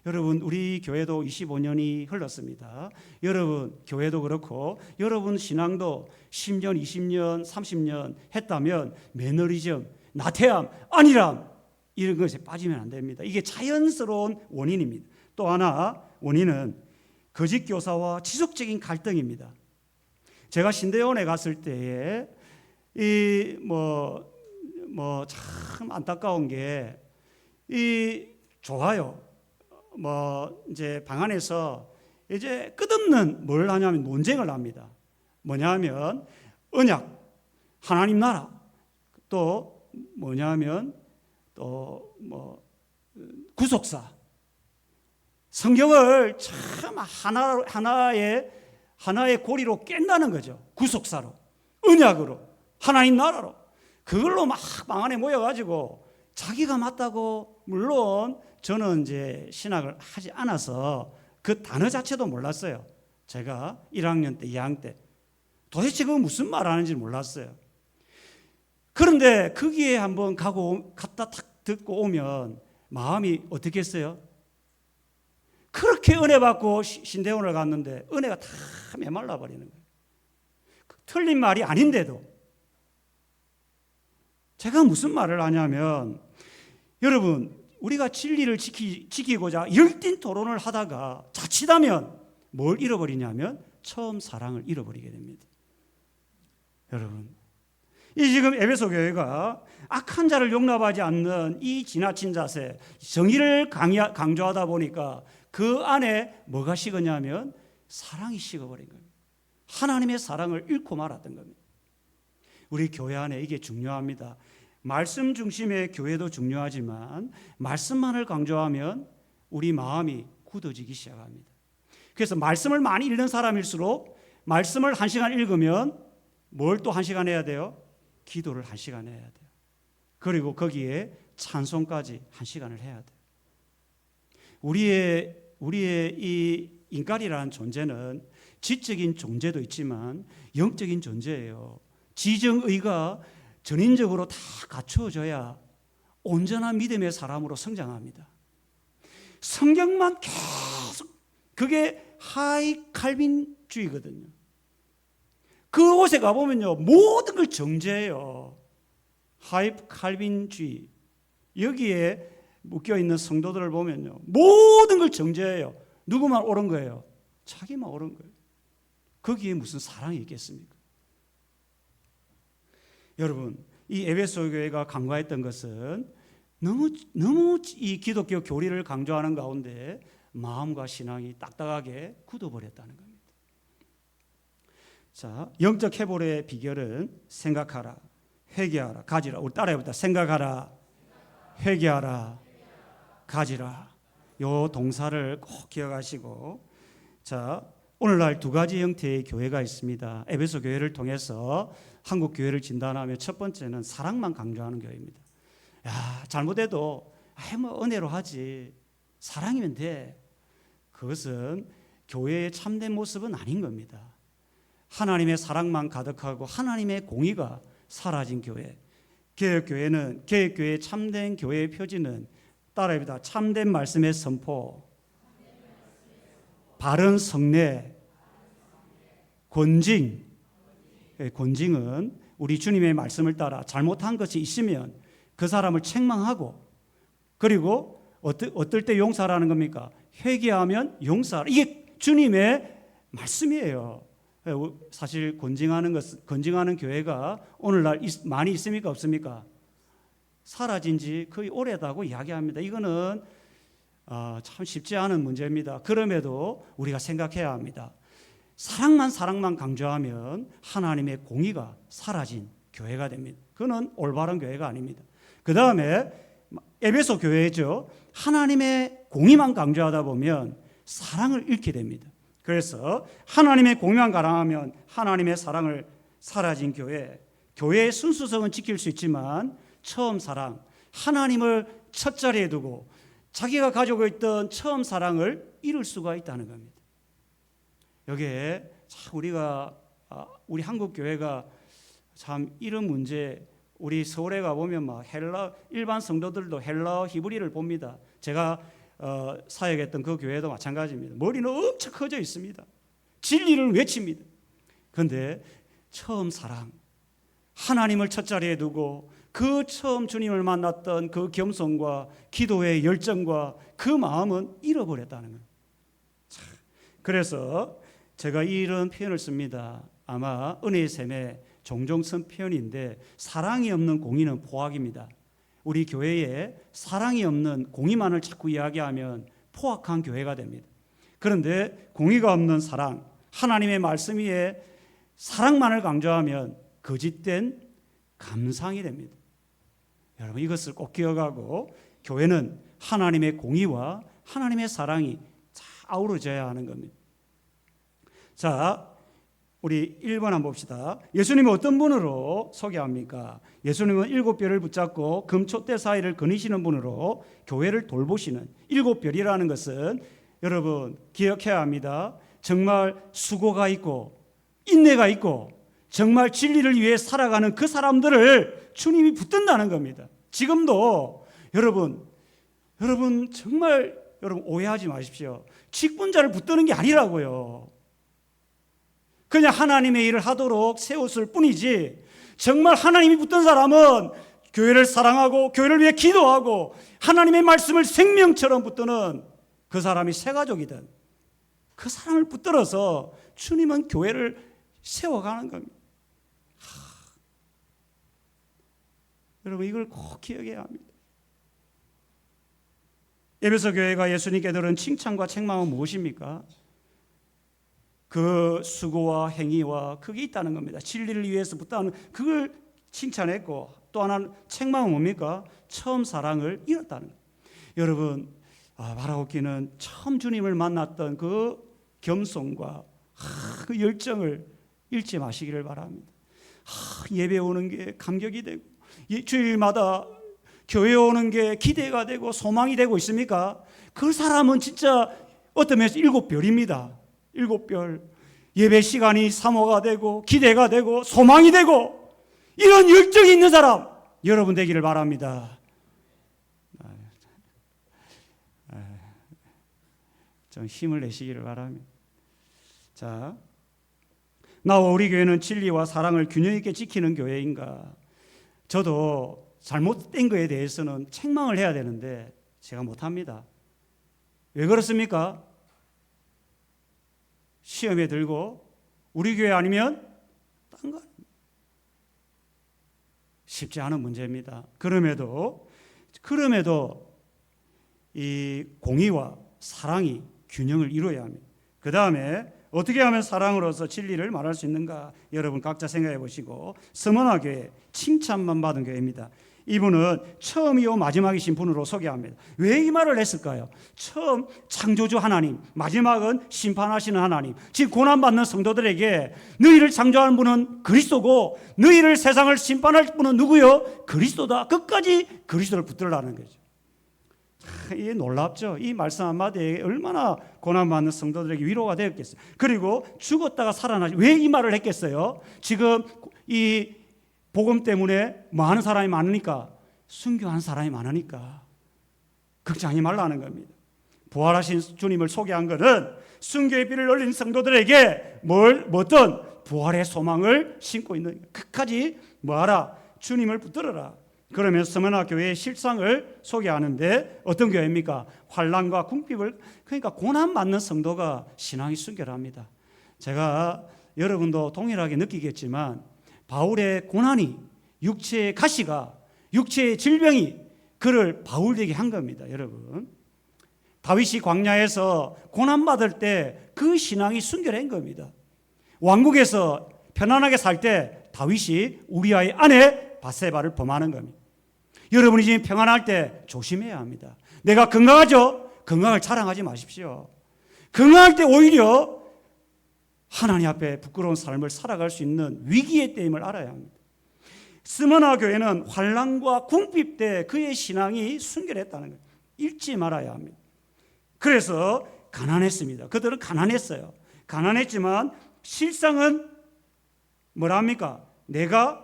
여러분, 우리 교회도 25년이 흘렀습니다. 여러분 교회도 그렇고 여러분 신앙도 10년, 20년, 30년 했다면 매너리즘, 나태함, 안일함 이런 것에 빠지면 안 됩니다. 이게 자연스러운 원인입니다. 또 하나 원인은 거짓 교사와 지속적인 갈등입니다. 제가 신대원에 갔을 때에 참 안타까운 게 좋아요. 이제 방 안에서 이제 끝없는 뭘 하냐면 논쟁을 합니다. 뭐냐면 언약, 하나님 나라, 또 뭐냐면 구속사, 성경을 참 하나의 고리로 깬다는 거죠. 구속사로, 언약으로, 하나님 나라로. 그걸로 막 방 안에 모여가지고 자기가 맞다고. 물론 저는 이제 신학을 하지 않아서 그 단어 자체도 몰랐어요. 제가 1학년 때, 2학년 때 도대체 그거 무슨 말 하는지 몰랐어요. 그런데 거기에 한번 갔다 탁 듣고 오면 마음이 어떻게 했어요? 그렇게 은혜 받고 신대원을 갔는데 은혜가 다 메말라 버리는 거예요. 틀린 말이 아닌데도. 제가 무슨 말을 하냐면 여러분, 우리가 진리를 지키고자 열띤 토론을 하다가 자칫하면 뭘 잃어버리냐면 처음 사랑을 잃어버리게 됩니다. 여러분, 이 지금 에베소 교회가 악한 자를 용납하지 않는 이 지나친 자세, 정의를 강조하다 보니까 그 안에 뭐가 식었냐면 사랑이 식어버린 겁니다. 하나님의 사랑을 잃고 말았던 겁니다. 우리 교회 안에 이게 중요합니다. 말씀 중심의 교회도 중요하지만 말씀만을 강조하면 우리 마음이 굳어지기 시작합니다. 그래서 말씀을 많이 읽는 사람일수록 말씀을 1시간 읽으면 뭘 또 1시간 해야 돼요? 기도를 1시간 해야 돼요. 그리고 거기에 찬송까지 1시간을 해야 돼. 우리의 이 인간이라는 존재는 지적인 존재도 있지만 영적인 존재예요. 지정의가 전인적으로 다 갖추어져야 온전한 믿음의 사람으로 성장합니다. 성경만 계속, 그게 하이 칼빈주의거든요. 그 곳에 가보면요, 모든 걸 정죄해요. 하이 칼빈주의. 여기에 묶여있는 성도들을 보면요, 모든 걸 정죄해요. 누구만 옳은 거예요? 자기만 옳은 거예요. 거기에 무슨 사랑이 있겠습니까? 여러분, 이 에베소 교회가 간과했던 것은 너무 이 기독교 교리를 강조하는 가운데 마음과 신앙이 딱딱하게 굳어버렸다는 겁니다. 자, 영적 회복의 비결은 생각하라, 회개하라, 가지라. 우리 따라해봅시다. 생각하라, 회개하라, 가지라. 요 동사를 꼭 기억하시고, 자, 오늘날 두 가지 형태의 교회가 있습니다. 에베소 교회를 통해서 한국 교회를 진단하면 첫 번째는 사랑만 강조하는 교회입니다. 야, 잘못해도 뭐 은혜로 하지, 사랑이면 돼. 그것은 교회의 참된 모습은 아닌 겁니다. 하나님의 사랑만 가득하고 하나님의 공의가 사라진 교회. 개혁교회의 참된 교회의 표지는 따라합니다. 참된 말씀의 선포, 바른 성례, 권징. 권징은 우리 주님의 말씀을 따라 잘못한 것이 있으면 그 사람을 책망하고, 그리고 어떨 때 용서라는 겁니까? 회개하면 용서하라. 이게 주님의 말씀이에요. 사실 권징하는 교회가 오늘날 많이 있습니까? 없습니까? 사라진 지 거의 오래다고 이야기합니다. 이거는 참 쉽지 않은 문제입니다. 그럼에도 우리가 생각해야 합니다. 사랑만 강조하면 하나님의 공의가 사라진 교회가 됩니다. 그건 올바른 교회가 아닙니다. 그 다음에 에베소 교회죠. 하나님의 공의만 강조하다 보면 사랑을 잃게 됩니다. 그래서 하나님의 공의만 가랑하면 하나님의 사랑을 사라진 교회의 순수성은 지킬 수 있지만 처음 사랑, 하나님을 첫 자리에 두고 자기가 가지고 있던 처음 사랑을 잃을 수가 있다는 겁니다. 여기에 우리 한국 교회가 참 이런 문제, 우리 서울에 가보면 막 일반 성도들도 헬라어 히브리를 봅니다. 제가 사역했던 그 교회도 마찬가지입니다. 머리는 엄청 커져 있습니다. 진리를 외칩니다. 그런데 처음 사랑, 하나님을 첫 자리에 두고 그 처음 주님을 만났던 그 겸손과 기도의 열정과 그 마음은 잃어버렸다는 거예요. 그래서 제가 이런 표현을 씁니다. 아마 은혜의 샘에 종종 쓴 표현인데, 사랑이 없는 공의는 포악입니다. 우리 교회에 사랑이 없는 공의만을 자꾸 이야기하면 포악한 교회가 됩니다. 그런데 공의가 없는 사랑, 하나님의 말씀 위에 사랑만을 강조하면 거짓된 감상이 됩니다. 여러분, 이것을 꼭 기억하고 교회는 하나님의 공의와 하나님의 사랑이 아우러져야 하는 겁니다. 자, 우리 1번 한번 봅시다. 예수님은 어떤 분으로 소개합니까? 예수님은 7별을 붙잡고 금촛대 사이를 거니시는 분으로 교회를 돌보시는, 7별이라는 것은 여러분 기억해야 합니다. 정말 수고가 있고 인내가 있고 정말 진리를 위해 살아가는 그 사람들을 주님이 붙든다는 겁니다. 지금도 여러분 정말 오해하지 마십시오. 직분자를 붙드는 게 아니라고요. 그냥 하나님의 일을 하도록 세웠을 뿐이지, 정말 하나님이 붙든 사람은 교회를 사랑하고 교회를 위해 기도하고 하나님의 말씀을 생명처럼 붙드는 그 사람이 새가족이든 그 사람을 붙들어서 주님은 교회를 세워가는 겁니다. 여러분, 이걸 꼭 기억해야 합니다. 에베소 교회가 예수님께 들은 칭찬과 책망은 무엇입니까? 그 수고와 행위와 그게 있다는 겁니다. 진리를 위해서 붙다는 그걸 칭찬했고, 또 하나는 책망은 뭡니까? 처음 사랑을 잃었다는 거예요. 여러분, 바라옵기는 처음 주님을 만났던 그 겸손과 그 열정을 잃지 마시기를 바랍니다. 예배 오는 게 감격이 되고, 주일마다 교회 오는 게 기대가 되고 소망이 되고 있습니까? 그 사람은 진짜 어떤 면에서 7별입니다. 7별. 예배 시간이 사모가 되고 기대가 되고 소망이 되고 이런 열정이 있는 사람 여러분 되기를 바랍니다. 좀 힘을 내시기를 바랍니다. 자, 나와 우리 교회는 진리와 사랑을 균형 있게 지키는 교회인가? 저도 잘못된 거에 대해서는 책망을 해야 되는데 제가 못합니다. 왜 그렇습니까? 시험에 들고 우리 교회 아니면 딴 거 쉽지 않은 문제입니다. 그럼에도 이 공의와 사랑이 균형을 이루어야 합니다. 그 다음에 어떻게 하면 사랑으로서 진리를 말할 수 있는가? 여러분 각자 생각해 보시고 서머나 교회 칭찬만 받은 교회입니다. 이분은 처음이요 마지막이신 분으로 소개합니다. 왜 이 말을 했을까요? 처음 창조주 하나님, 마지막은 심판하시는 하나님. 지금 고난받는 성도들에게 너희를 창조하는 분은 그리스도고 너희를 세상을 심판할 분은 누구요? 그리스도다. 끝까지 그리스도를 붙들라는 거죠. 이게 놀랍죠. 이 말씀 한마디에 얼마나 고난받는 성도들에게 위로가 되었겠어요. 그리고 죽었다가 살아나시. 왜 이 말을 했겠어요? 지금 이 복음 때문에 많은 사람이 많으니까, 순교한 사람이 많으니까 걱정하지 말라는 겁니다. 부활하신 주님을 소개한 것은 순교의 비를 올린 성도들에게 어떤 부활의 소망을 심고 있는, 끝까지 뭐하라? 주님을 붙들어라. 그러면서 서머나 교회의 실상을 소개하는데 어떤 교회입니까? 환난과 궁핍을, 그러니까 고난받는 성도가 신앙이 순결합니다. 제가 여러분도 동일하게 느끼겠지만 바울의 고난이, 육체의 가시가, 육체의 질병이 그를 바울되게 한 겁니다. 여러분, 다윗이 광야에서 고난받을 때 그 신앙이 순결한 겁니다. 왕국에서 편안하게 살 때 다윗이 우리아의 아내 바세바를 범하는 겁니다. 여러분이 지금 평안할 때 조심해야 합니다. 내가 건강하죠? 건강을 자랑하지 마십시오. 건강할 때 오히려 하나님 앞에 부끄러운 삶을 살아갈 수 있는 위기의 때임을 알아야 합니다. 스무나 교회는 환난과 궁핍 때 그의 신앙이 순결했다는 거예요. 잊지 말아야 합니다. 그래서 가난했습니다. 그들은 가난했어요. 가난했지만 실상은 뭐랍니까? 내가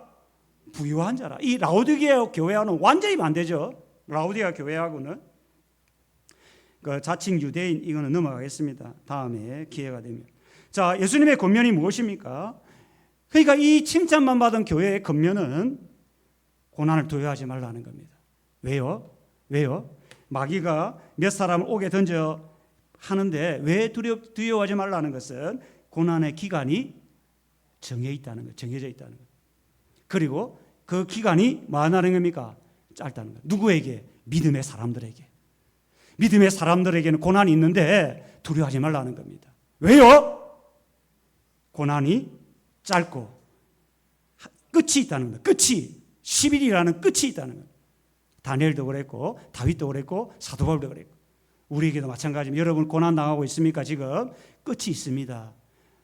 부유한 자라. 이 라오디게아 교회하고는 완전히 반대죠. 라오디게아 교회하고는. 그 자칭 유대인, 이거는 넘어가겠습니다. 다음에 기회가 되면. 자, 예수님의 권면이 무엇입니까? 그러니까 이 칭찬만 받은 교회의 권면은 고난을 두려워하지 말라는 겁니다. 왜요? 마귀가 몇 사람을 오게 던져 하는데 왜 두려워하지 말라는 것은 고난의 기간이 정해져 있다는 거예요. 그리고 그 기간이 뭐 하는 겁니까? 짧다는 거예요. 누구에게? 믿음의 사람들에게. 믿음의 사람들에게는 고난이 있는데 두려워하지 말라는 겁니다. 왜요? 고난이 짧고 끝이 있다는 거예요. 끝이 10일이라는 끝이 있다는 거예요. 다니엘도 그랬고 다윗도 그랬고 사도 바울도 그랬고 우리에게도 마찬가지입니다. 여러분 고난 당하고 있습니까? 지금 끝이 있습니다.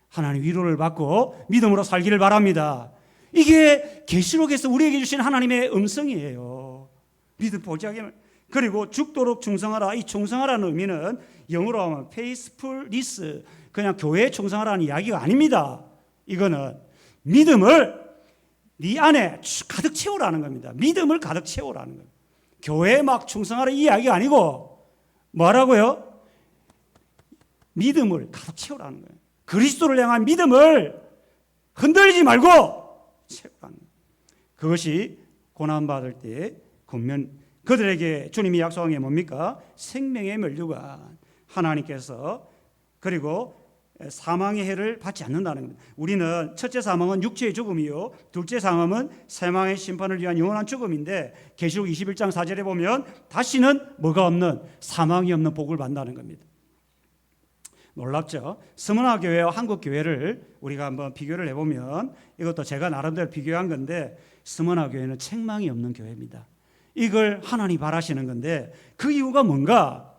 하나님 위로를 받고 믿음으로 살기를 바랍니다. 이게 계시록에서 우리에게 주신 하나님의 음성이에요. 믿음 보장을. 그리고 죽도록 충성하라. 이 충성하라는 의미는 영어로 하면 faithfulness, 그냥 교회에 충성하라는 이야기가 아닙니다. 이거는 믿음을 네 안에 가득 채우라는 겁니다. 믿음을 가득 채우라는 거예요. 교회에 막 충성하라 이 이야기가 아니고 뭐라고요? 믿음을 가득 채우라는 거예요. 그리스도를 향한 믿음을 흔들리지 말고 채우라는 거예요. 그것이 고난받을 때 권면, 그들에게 주님이 약속한 게 뭡니까? 생명의 면류관, 하나님께서, 그리고 사망의 해를 받지 않는다는 겁니다. 우리는 첫째 사망은 육체의 죽음이요, 둘째 사망은 사망의 심판을 위한 영원한 죽음인데 계시록 21장 4절에 보면 다시는 뭐가 없는, 사망이 없는 복을 받는다는 겁니다. 놀랍죠? 스무나 교회와 한국 교회를 우리가 한번 비교를 해보면, 이것도 제가 나름대로 비교한 건데, 스무나 교회는 책망이 없는 교회입니다. 이걸 하나님 바라시는 건데 그 이유가 뭔가?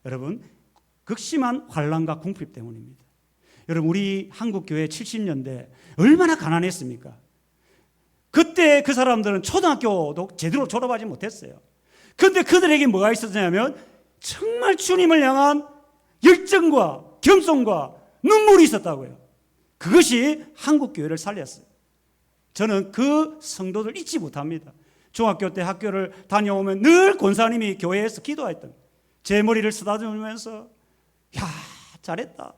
여러분, 극심한 환난과 궁핍 때문입니다. 여러분, 우리 한국교회 70년대 얼마나 가난했습니까? 그때 그 사람들은 초등학교도 제대로 졸업하지 못했어요. 그런데 그들에게 뭐가 있었냐면 정말 주님을 향한 열정과 겸손과 눈물이 있었다고요. 그것이 한국 교회를 살렸어요. 저는 그 성도들 잊지 못합니다. 중학교 때 학교를 다녀오면 늘 권사님이 교회에서 기도했던, 제 머리를 쓰다듬으면서 야, 잘했다.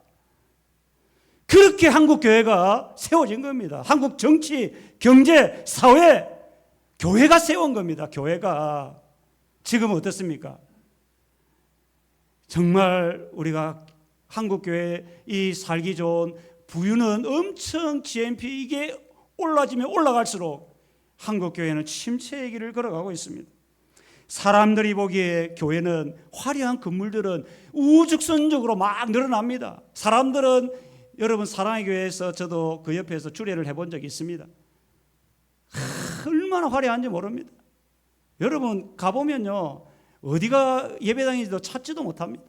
그렇게 한국 교회가 세워진 겁니다. 한국 정치, 경제, 사회, 교회가 세운 겁니다. 교회가. 지금은 어떻습니까? 정말 우리가 한국 교회 이 살기 좋은 부유는 엄청 GNP 이게 올라지면 올라갈수록 한국 교회는 침체의 길을 걸어가고 있습니다. 사람들이 보기에 교회는 화려한 건물들은 우죽순적으로 막 늘어납니다. 사람들은 여러분 사랑의 교회에서 저도 그 옆에서 주례를 해본 적이 있습니다. 얼마나 화려한지 모릅니다. 여러분 가보면요 어디가 예배당인지도 찾지도 못합니다.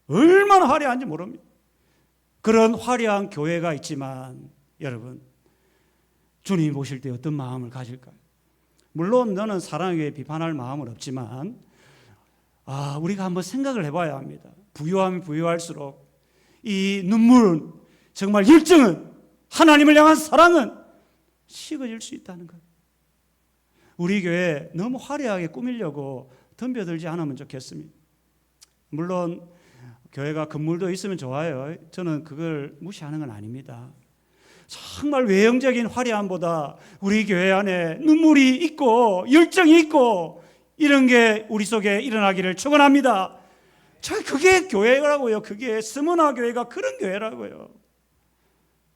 얼마나 화려한지 모릅니다. 그런 화려한 교회가 있지만 여러분 주님 보실 때 어떤 마음을 가질까요? 물론 너는 사랑의 교회 비판할 마음은 없지만 우리가 한번 생각을 해봐야 합니다. 부유하면 부유할수록 이 눈물은 정말 열정은 하나님을 향한 사랑은 식어질 수 있다는 거예요. 우리 교회 너무 화려하게 꾸미려고 덤벼들지 않으면 좋겠습니다. 물론 교회가 건물도 있으면 좋아요. 저는 그걸 무시하는 건 아닙니다. 정말 외형적인 화려함보다 우리 교회 안에 눈물이 있고 열정이 있고 이런 게 우리 속에 일어나기를 축원합니다. 그게 교회라고요. 그게 스무나 교회가 그런 교회라고요.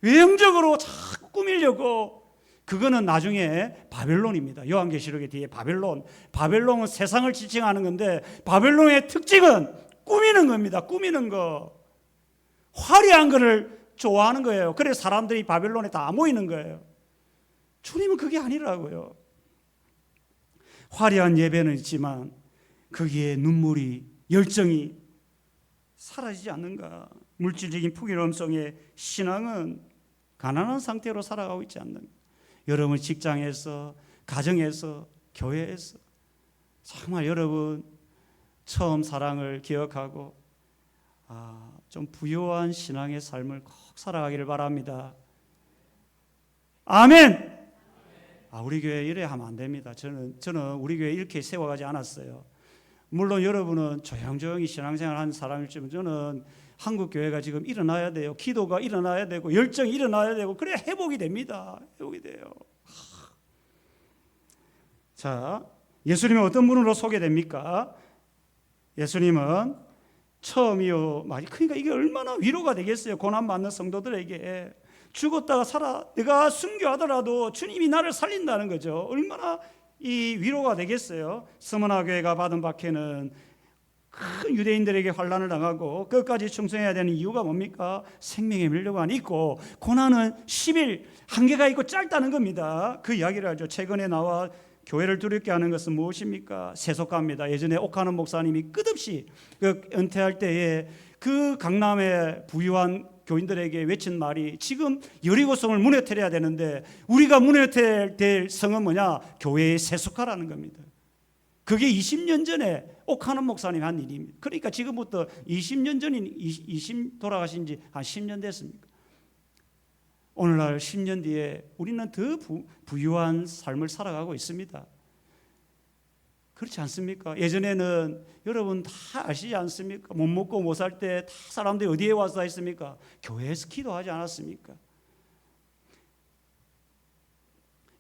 외형적으로 자꾸 꾸미려고 그거는 나중에 바벨론입니다. 요한계시록의 뒤에 바벨론은 세상을 지칭하는 건데 바벨론의 특징은 꾸미는 겁니다. 꾸미는 거. 화려한 거를 좋아하는 거예요. 그래서 사람들이 바벨론에 다 모이는 거예요. 주님은 그게 아니라고요. 화려한 예배는 있지만 거기에 눈물이 열정이 사라지지 않는가. 물질적인 풍요로움 속에 신앙은 가난한 상태로 살아가고 있지 않는가. 여러분 직장에서 가정에서 교회에서 정말 여러분 처음 사랑을 기억하고 좀 부유한 신앙의 삶을 꼭 살아가기를 바랍니다. 아멘. 우리 교회 이래 하면 안 됩니다. 저는 우리 교회 이렇게 세워가지 않았어요. 물론 여러분은 조용조용히 신앙생활 하는 사람일지만 저는 한국 교회가 지금 일어나야 돼요. 기도가 일어나야 되고 열정이 일어나야 되고 그래야 회복이 됩니다. 회복이 돼요. 자, 예수님은 어떤 분으로 소개됩니까? 예수님은 처음이요. 그러니까 이게 얼마나 위로가 되겠어요. 고난받는 성도들에게. 죽었다가 살아 내가 순교하더라도 주님이 나를 살린다는 거죠. 얼마나 이 위로가 되겠어요. 스무나 교회가 받은 박해는 큰 유대인들에게 환난을 당하고 끝까지 충성해야 되는 이유가 뭡니까? 생명의 면류관이 있고 고난은 10일 한계가 있고 짧다는 겁니다. 그 이야기를 하죠. 최근에 나와 교회를 두렵게 하는 것은 무엇입니까? 세속가입니다. 예전에 옥하는 목사님이 끝없이 은퇴할 때에 그 강남의 부유한 교인들에게 외친 말이 지금 여리고성을 무너뜨려야 되는데 우리가 무너뜨려야 될 성은 뭐냐? 교회의 세속가라는 겁니다. 그게 20년 전에 옥하는 목사님 한 일입니다. 그러니까 지금부터 20년 전인 20 돌아가신 지 한 10년 됐습니까? 오늘날 10년 뒤에 우리는 더 부유한 삶을 살아가고 있습니다. 그렇지 않습니까? 예전에는 여러분 다 아시지 않습니까? 못 먹고 못 살 때 다 사람들이 어디에 와서 했습니까? 교회에서 기도하지 않았습니까?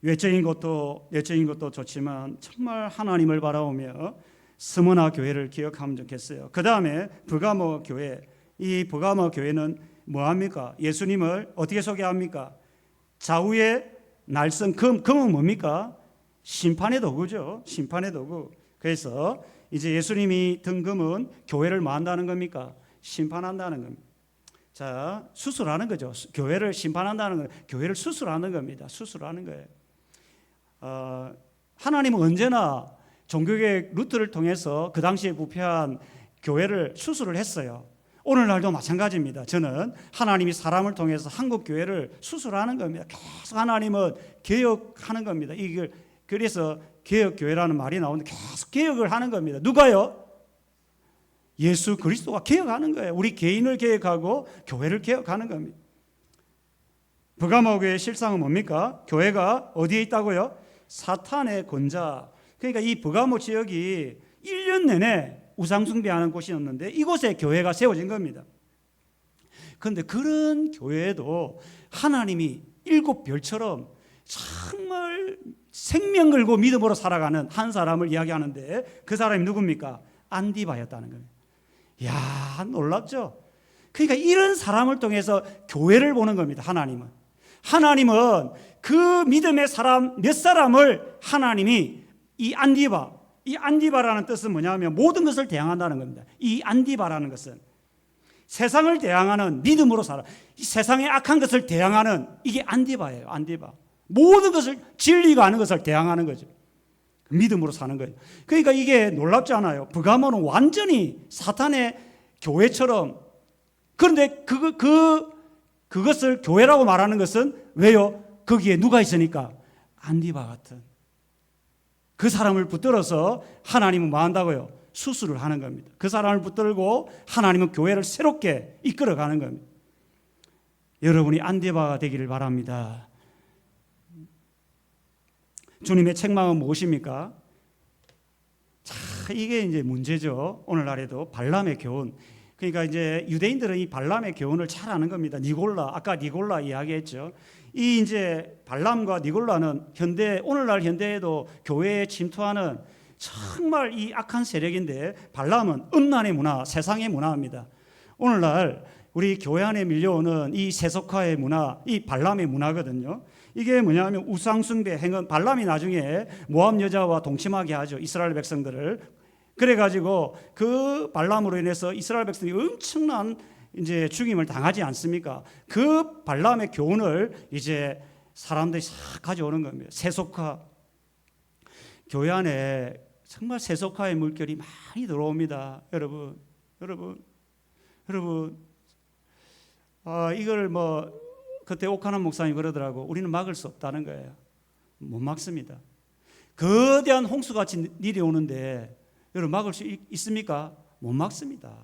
외적인 것도 좋지만 정말 하나님을 바라보며 스무나 교회를 기억하면 좋겠어요. 그 다음에 버가모 교회. 이 버가모 교회는 뭐합니까? 예수님을 어떻게 소개합니까? 좌우에 날선 금은 뭡니까? 심판의 도구죠. 심판의 도구. 그래서 이제 예수님이 든 금은 교회를 뭐 한다는 겁니까? 심판한다는 겁니다. 자, 수술하는 거죠. 교회를 심판한다는 건 교회를 수술하는 겁니다. 수술하는 거예요. 하나님은 언제나 종교개혁 루트를 통해서 그 당시에 부패한 교회를 수술을 했어요. 오늘날도 마찬가지입니다. 저는 하나님이 사람을 통해서 한국 교회를 수술하는 겁니다. 계속 하나님은 개혁하는 겁니다. 그래서 개혁교회라는 말이 나오는데 계속 개혁을 하는 겁니다. 누가요? 예수 그리스도가 개혁하는 거예요. 우리 개인을 개혁하고 교회를 개혁하는 겁니다. 버가모 교회의 실상은 뭡니까? 교회가 어디에 있다고요? 사탄의 권자. 그러니까 이 버가모 지역이 1년 내내 우상숭배하는 곳이었는데 이곳에 교회가 세워진 겁니다. 그런데 그런 교회에도 하나님이 7별처럼 정말 생명 걸고 믿음으로 살아가는 한 사람을 이야기하는데 그 사람이 누굽니까? 안디바였다는 겁니다. 이야, 놀랍죠? 그러니까 이런 사람을 통해서 교회를 보는 겁니다. 하나님은 그 믿음의 사람 몇 사람을 하나님이 이 안디바라는 뜻은 뭐냐면 모든 것을 대항한다는 겁니다. 이 안디바라는 것은 세상을 대항하는 믿음으로 살아. 이 세상의 악한 것을 대항하는 이게 안디바예요. 안디바. 모든 것을 진리가 아는 것을 대항하는 거죠. 믿음으로 사는 거예요. 그러니까 이게 놀랍지 않아요. 버가모는 완전히 사탄의 교회처럼. 그런데 그것을 교회라고 말하는 것은 왜요? 거기에 누가 있으니까 안디바 같은 그 사람을 붙들어서 하나님은 뭐 한다고요? 수술을 하는 겁니다. 그 사람을 붙들고 하나님은 교회를 새롭게 이끌어가는 겁니다. 여러분이 안디바가 되기를 바랍니다. 주님의 책망은 무엇입니까? 자, 이게 이제 문제죠. 오늘날에도 발람의 교훈. 그러니까 이제 유대인들은 이 발람의 교훈을 잘 아는 겁니다. 아까 니골라 이야기했죠. 이 이제 발람과 니골라는 오늘날 현대에도 교회에 침투하는 정말 이 악한 세력인데 발람은 음란의 문화, 세상의 문화입니다. 오늘날 우리 교회 안에 밀려오는 이 세속화의 문화, 이 발람의 문화거든요. 이게 뭐냐면 우상숭배 행은 발람이 나중에 모압 여자와 동침하게 하죠. 이스라엘 백성들을. 그래가지고 그 발람으로 인해서 이스라엘 백성이 엄청난 이제 죽임을 당하지 않습니까? 그 발람의 교훈을 이제 사람들이 싹 가져오는 겁니다. 세속화. 교회 안에 정말 세속화의 물결이 많이 들어옵니다. 여러분. 이걸 그때 옥하는 목사님이 그러더라고. 우리는 막을 수 없다는 거예요. 못 막습니다. 거대한 홍수같이 내려오는데 여러분 막을 수 있습니까? 못 막습니다.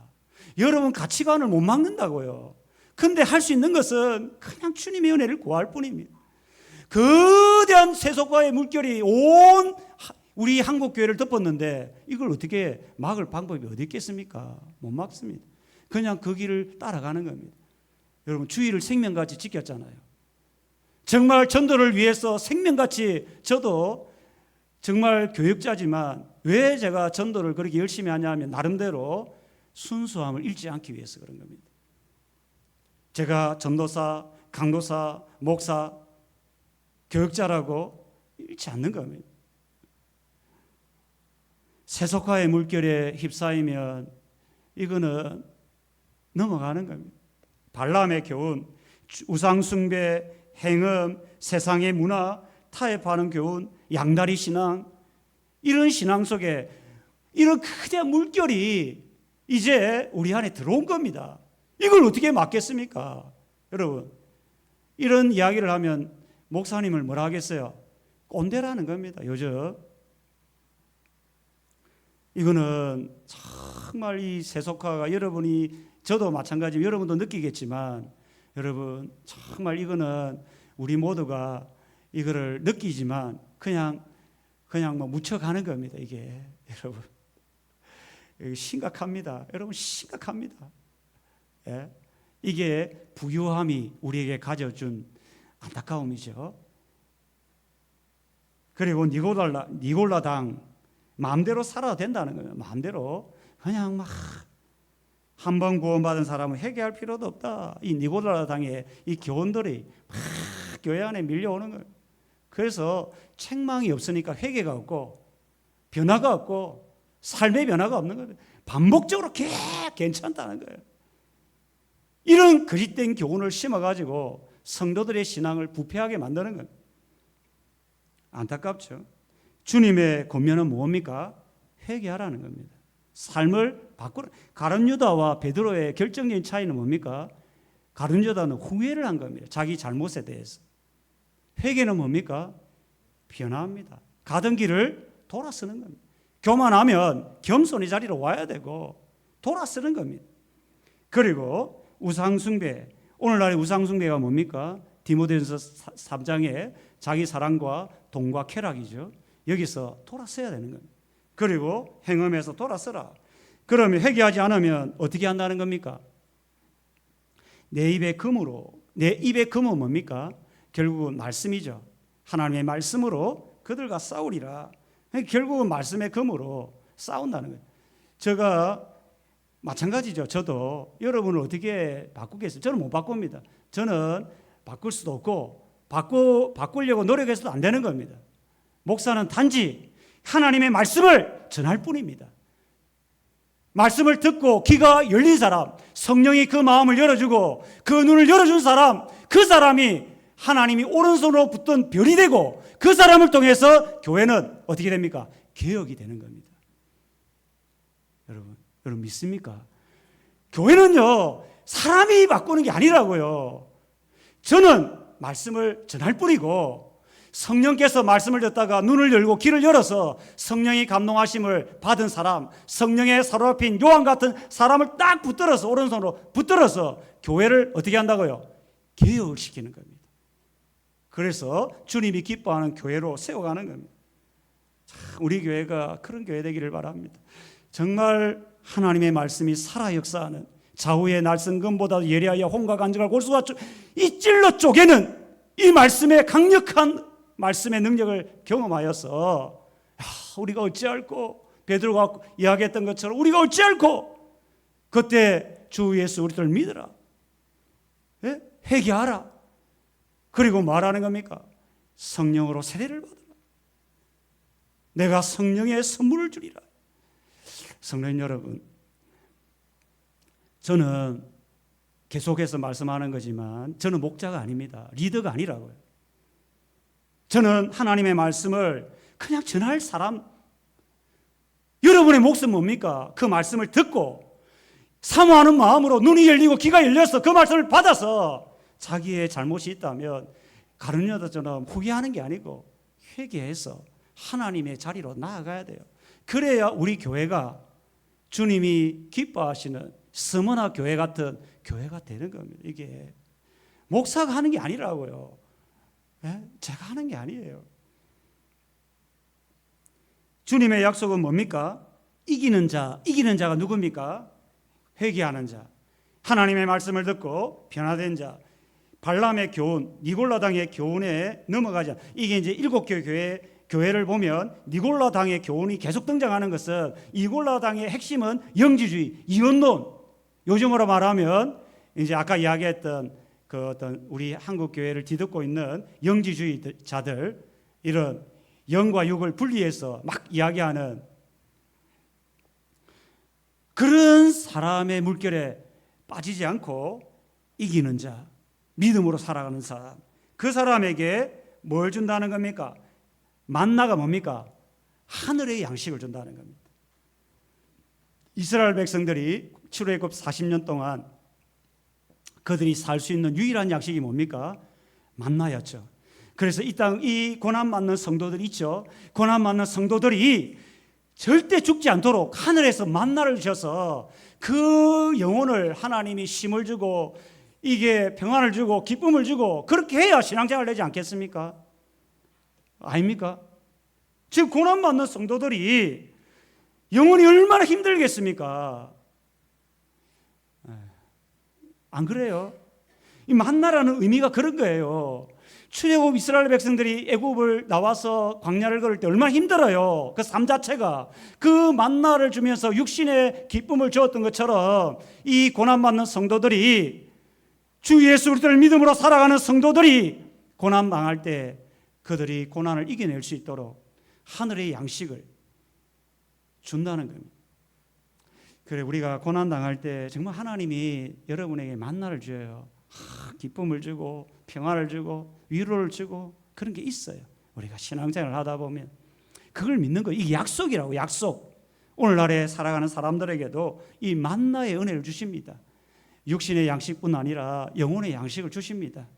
여러분 가치관을 못 막는다고요. 근데 할 수 있는 것은 그냥 주님의 은혜를 구할 뿐입니다. 거대한 세속화의 물결이 온 우리 한국 교회를 덮었는데 이걸 어떻게 막을 방법이 어디 있겠습니까? 못 막습니다. 그냥 그 길을 따라가는 겁니다. 여러분 주의를 생명같이 지켰잖아요. 정말 전도를 위해서 생명같이 저도 정말 교육자지만 왜 제가 전도를 그렇게 열심히 하냐면 나름대로 순수함을 잃지 않기 위해서 그런 겁니다. 제가 전도사, 강도사, 목사, 교육자라고 잃지 않는 겁니다. 세속화의 물결에 휩싸이면 이거는 넘어가는 겁니다. 발람의 교훈, 우상숭배, 행음, 세상의 문화, 타협하는 교훈, 양다리 신앙, 이런 신앙 속에 이런 크대한 물결이 이제 우리 안에 들어온 겁니다. 이걸 어떻게 막겠습니까? 여러분, 이런 이야기를 하면 목사님을 뭐라 하겠어요? 꼰대라는 겁니다. 요즘 이거는 정말 이 세속화가 저도 마찬가지로 여러분도 느끼겠지만 여러분 정말 이거는 우리 모두가 이거를 느끼지만 그냥 묻혀가는 겁니다. 이게 여러분 심각합니다. 여러분 심각합니다. 예? 이게 부유함이 우리에게 가져준 안타까움이죠. 그리고 니골라당 마음대로 살아도 된다는 거예요. 마음대로 그냥 막 한 번 구원받은 사람은 회개할 필요도 없다. 이 니골라당의 이 교훈들이 막 교회 안에 밀려오는 거예요. 그래서 책망이 없으니까 회개가 없고 변화가 없고 삶의 변화가 없는 거예요. 반복적으로 괜찮다는 거예요. 이런 그릇된 교훈을 심어가지고 성도들의 신앙을 부패하게 만드는 거예요. 안타깝죠. 주님의 권면은 뭡니까? 회개하라는 겁니다. 삶을 바꾸라. 가룟 유다와 베드로의 결정적인 차이는 뭡니까? 가룟 유다는 후회를 한 겁니다. 자기 잘못에 대해서. 회개는 뭡니까? 변화합니다. 가던 길을 돌아서는 겁니다. 교만하면 겸손의 자리로 와야 되고 돌아서는 겁니다. 그리고 우상숭배, 오늘날의 우상숭배가 뭡니까? 디모데전서 3장에 자기 사랑과 돈과 쾌락이죠. 여기서 돌아서야 되는 겁니다. 그리고 행음에서 돌아서라. 그러면 회개하지 않으면 어떻게 한다는 겁니까? 내 입의 금은 뭡니까? 결국은 말씀이죠. 하나님의 말씀으로 그들과 싸우리라. 결국은 말씀의 금으로 싸운다는 거예요. 제가 마찬가지죠. 저도 여러분을 어떻게 바꾸겠어요? 저는 못 바꿉니다. 저는 바꿀 수도 없고 바꾸려고 노력해서도 안 되는 겁니다. 목사는 단지 하나님의 말씀을 전할 뿐입니다. 말씀을 듣고 귀가 열린 사람, 성령이 그 마음을 열어주고 그 눈을 열어준 사람, 그 사람이 하나님이 오른손으로 붙던 별이 되고 그 사람을 통해서 교회는 어떻게 됩니까? 개혁이 되는 겁니다. 여러분 믿습니까? 교회는요, 사람이 바꾸는 게 아니라고요. 저는 말씀을 전할 뿐이고 성령께서 말씀을 듣다가 눈을 열고 귀를 열어서 성령이 감동하심을 받은 사람, 성령의 사로잡힌 요한 같은 사람을 딱 붙들어서 오른손으로 붙들어서 교회를 어떻게 한다고요? 개혁을 시키는 겁니다. 그래서 주님이 기뻐하는 교회로 세워가는 겁니다. 우리 교회가 그런 교회 되기를 바랍니다. 정말 하나님의 말씀이 살아 역사하는, 좌우의 날성금보다 예리하여 홍과 간증할 골수가 이 찔러 쪼개는 이 말씀의 강력한 말씀의 능력을 경험하여서 우리가 어찌할꼬, 베드로가 이야기했던 것처럼 우리가 어찌할꼬, 그때 주 예수 우리들 믿으라, 회개하라. 그리고 말하는 겁니까? 성령으로 세례를 받으라. 내가 성령의 선물을 주리라. 성도님 여러분, 저는 계속해서 말씀하는 거지만 저는 목자가 아닙니다. 리더가 아니라고요. 저는 하나님의 말씀을 그냥 전할 사람. 여러분의 몫은 뭡니까? 그 말씀을 듣고 사모하는 마음으로 눈이 열리고 귀가 열려서 그 말씀을 받아서 자기의 잘못이 있다면 가룟유다처럼 포기하는 게 아니고 회개해서 하나님의 자리로 나아가야 돼요. 그래야 우리 교회가 주님이 기뻐하시는 스머나 교회 같은 교회가 되는 겁니다. 이게 목사가 하는 게 아니라고요. 제가 하는 게 아니에요. 주님의 약속은 뭡니까? 이기는 자가 누굽니까? 회개하는 자, 하나님의 말씀을 듣고 변화된 자, 발람의 교훈, 니골라 당의 교훈에 넘어가지 않. 이게 이제 일곱 교회를 보면 니골라 당의 교훈이 계속 등장하는 것은, 니골라 당의 핵심은 영지주의, 이원론. 요즘으로 말하면 이제 아까 이야기했던 그 어떤 우리 한국 교회를 뒤덮고 있는 영지주의자들, 이런 영과 육을 분리해서 막 이야기하는 그런 사람의 물결에 빠지지 않고 이기는 자, 믿음으로 살아가는 사람, 그 사람에게 뭘 준다는 겁니까? 만나가 뭡니까? 하늘의 양식을 준다는 겁니다. 이스라엘 백성들이 출애굽 40년 동안 그들이 살 수 있는 유일한 양식이 뭡니까? 만나였죠. 그래서 이 고난받는 성도들 있죠. 고난받는 성도들이 절대 죽지 않도록 하늘에서 만나를 주셔서 그 영혼을 하나님이 쉼을 주고 이게 평안을 주고 기쁨을 주고, 그렇게 해야 신앙생활을 내지 않겠습니까? 아닙니까? 지금 고난받는 성도들이 영혼이 얼마나 힘들겠습니까? 안 그래요? 이 만나라는 의미가 그런 거예요. 출애굽 이스라엘 백성들이 애굽을 나와서 광야를 걸을 때 얼마나 힘들어요. 그 삶 자체가. 그 만나를 주면서 육신의 기쁨을 주었던 것처럼 이 고난받는 성도들이, 주 예수 그리스도를 믿음으로 살아가는 성도들이 고난 당할 때 그들이 고난을 이겨낼 수 있도록 하늘의 양식을 준다는 겁니다. 그래, 우리가 고난 당할 때 정말 하나님이 여러분에게 만나를 줘요. 기쁨을 주고 평화를 주고 위로를 주고 그런 게 있어요. 우리가 신앙생활을 하다 보면 그걸 믿는 거예요. 이게 약속이라고, 약속. 오늘날에 살아가는 사람들에게도 이 만나의 은혜를 주십니다. 육신의 양식뿐 아니라 영혼의 양식을 주십니다.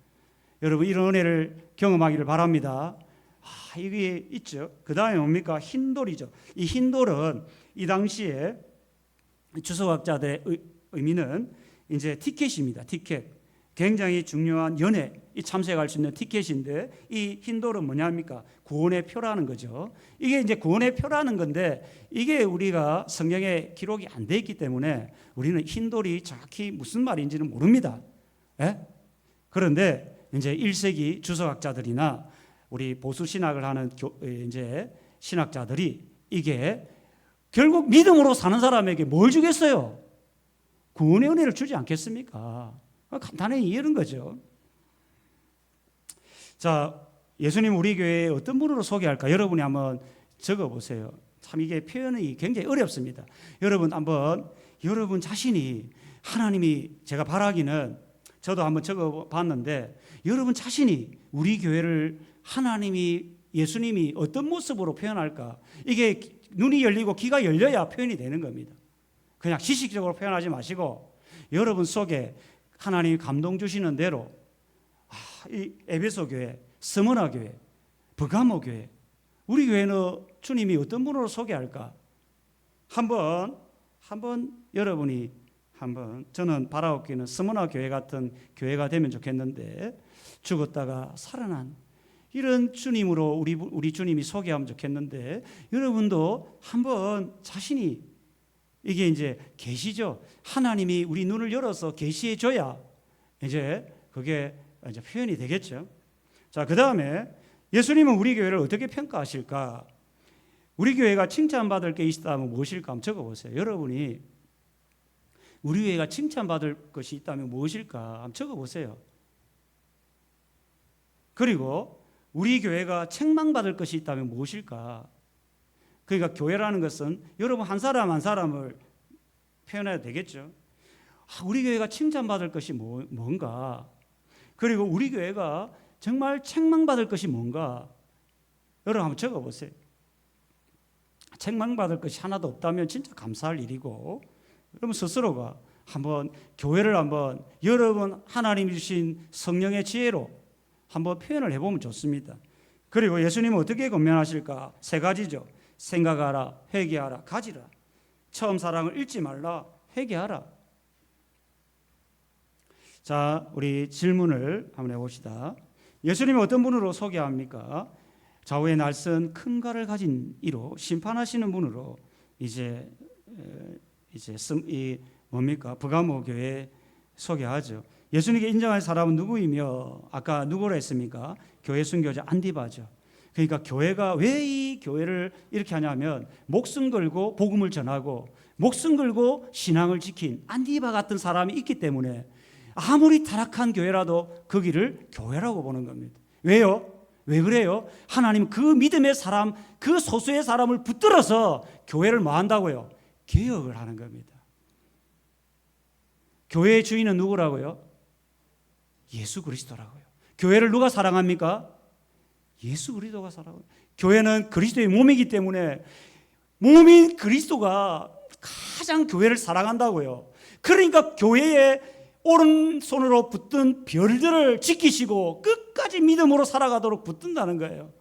여러분, 이런 은혜를 경험하기를 바랍니다. 이게 있죠. 그 다음에 뭡니까? 흰돌이죠. 이 흰돌은 이 당시에 주석학자들의 의미는 이제 티켓입니다. 티켓. 굉장히 중요한 연회, 이 참석할 수 있는 티켓인데, 이 흰돌은 뭐냐입니까? 구원의 표라는 거죠. 이게 이제 구원의 표라는 건데, 이게 우리가 성경에 기록이 안 돼 있기 때문에 우리는 흰돌이 정확히 무슨 말인지는 모릅니다. 예? 그런데 이제 1세기 주석학자들이나 우리 보수 신학을 하는 이제 신학자들이 이게 결국 믿음으로 사는 사람에게 뭘 주겠어요? 구원의 은혜를 주지 않겠습니까? 간단히 이해는 거죠. 자, 예수님 우리 교회에 어떤 분으로 소개할까? 여러분이 한번 적어보세요. 참 이게 표현이 굉장히 어렵습니다. 여러분 한번 여러분 자신이 하나님이 제가 바라기는 저도 한번 적어봤는데 여러분 자신이 우리 교회를 하나님이 예수님이 어떤 모습으로 표현할까? 이게 눈이 열리고 귀가 열려야 표현이 되는 겁니다. 그냥 지식적으로 표현하지 마시고 여러분 속에 하나님이 감동 주시는 대로 이 에베소 교회, 스무나 교회, 버가모 교회, 우리 교회는 주님이 어떤 분으로 소개할까? 한번 여러분이 저는 바라옵기는 스무나 교회 같은 교회가 되면 좋겠는데 죽었다가 살아난 이런 주님으로 우리 주님이 소개하면 좋겠는데 여러분도 한번 자신이 이게 이제 계시죠. 하나님이 우리 눈을 열어서 계시해 줘야 이제 그게 이제 표현이 되겠죠. 자, 그다음에 예수님은 우리 교회를 어떻게 평가하실까? 우리 교회가 칭찬받을 게 있다면 무엇일까? 한번 적어 보세요. 여러분이 우리 교회가 칭찬받을 것이 있다면 무엇일까? 한번 적어 보세요. 그리고 우리 교회가 책망받을 것이 있다면 무엇일까? 그러니까 교회라는 것은 여러분 한 사람 한 사람을 표현해야 되겠죠. 우리 교회가 칭찬받을 것이 뭔가? 그리고 우리 교회가 정말 책망받을 것이 뭔가? 여러분 한번 적어보세요. 책망받을 것이 하나도 없다면 진짜 감사할 일이고 여러분 스스로가 한번 교회를 한번 여러분 하나님이 주신 성령의 지혜로 한번 표현을 해보면 좋습니다. 그리고 예수님은 어떻게 권면하실까? 3가지죠. 생각하라, 회개하라, 가지라. 처음 사랑을 잃지 말라, 회개하라. 자, 우리 질문을 한번 해봅시다. 예수님은 어떤 분으로 소개합니까? 좌우의 날선 큰 칼을 가진 이로 심판하시는 분으로 이제 이 뭡니까? 버가모 교회 소개하죠. 예수님께 인정할 사람은 누구이며 아까 누구로 했습니까? 교회 순교자 안디바죠. 그러니까 교회가 왜 이 교회를 이렇게 하냐면 목숨 걸고 복음을 전하고 목숨 걸고 신앙을 지킨 안디바 같은 사람이 있기 때문에 아무리 타락한 교회라도 거기를 교회라고 보는 겁니다. 왜요? 왜 그래요? 하나님은 그 믿음의 사람, 그 소수의 사람을 붙들어서 교회를 뭐 한다고요? 개혁을 하는 겁니다. 교회의 주인은 누구라고요? 예수 그리스도라고요. 교회를 누가 사랑합니까? 예수 그리스도가 사랑해요. 교회는 그리스도의 몸이기 때문에 몸인 그리스도가 가장 교회를 사랑한다고요. 그러니까 교회에 오른손으로 붙든 별들을 지키시고 끝까지 믿음으로 살아가도록 붙든다는 거예요.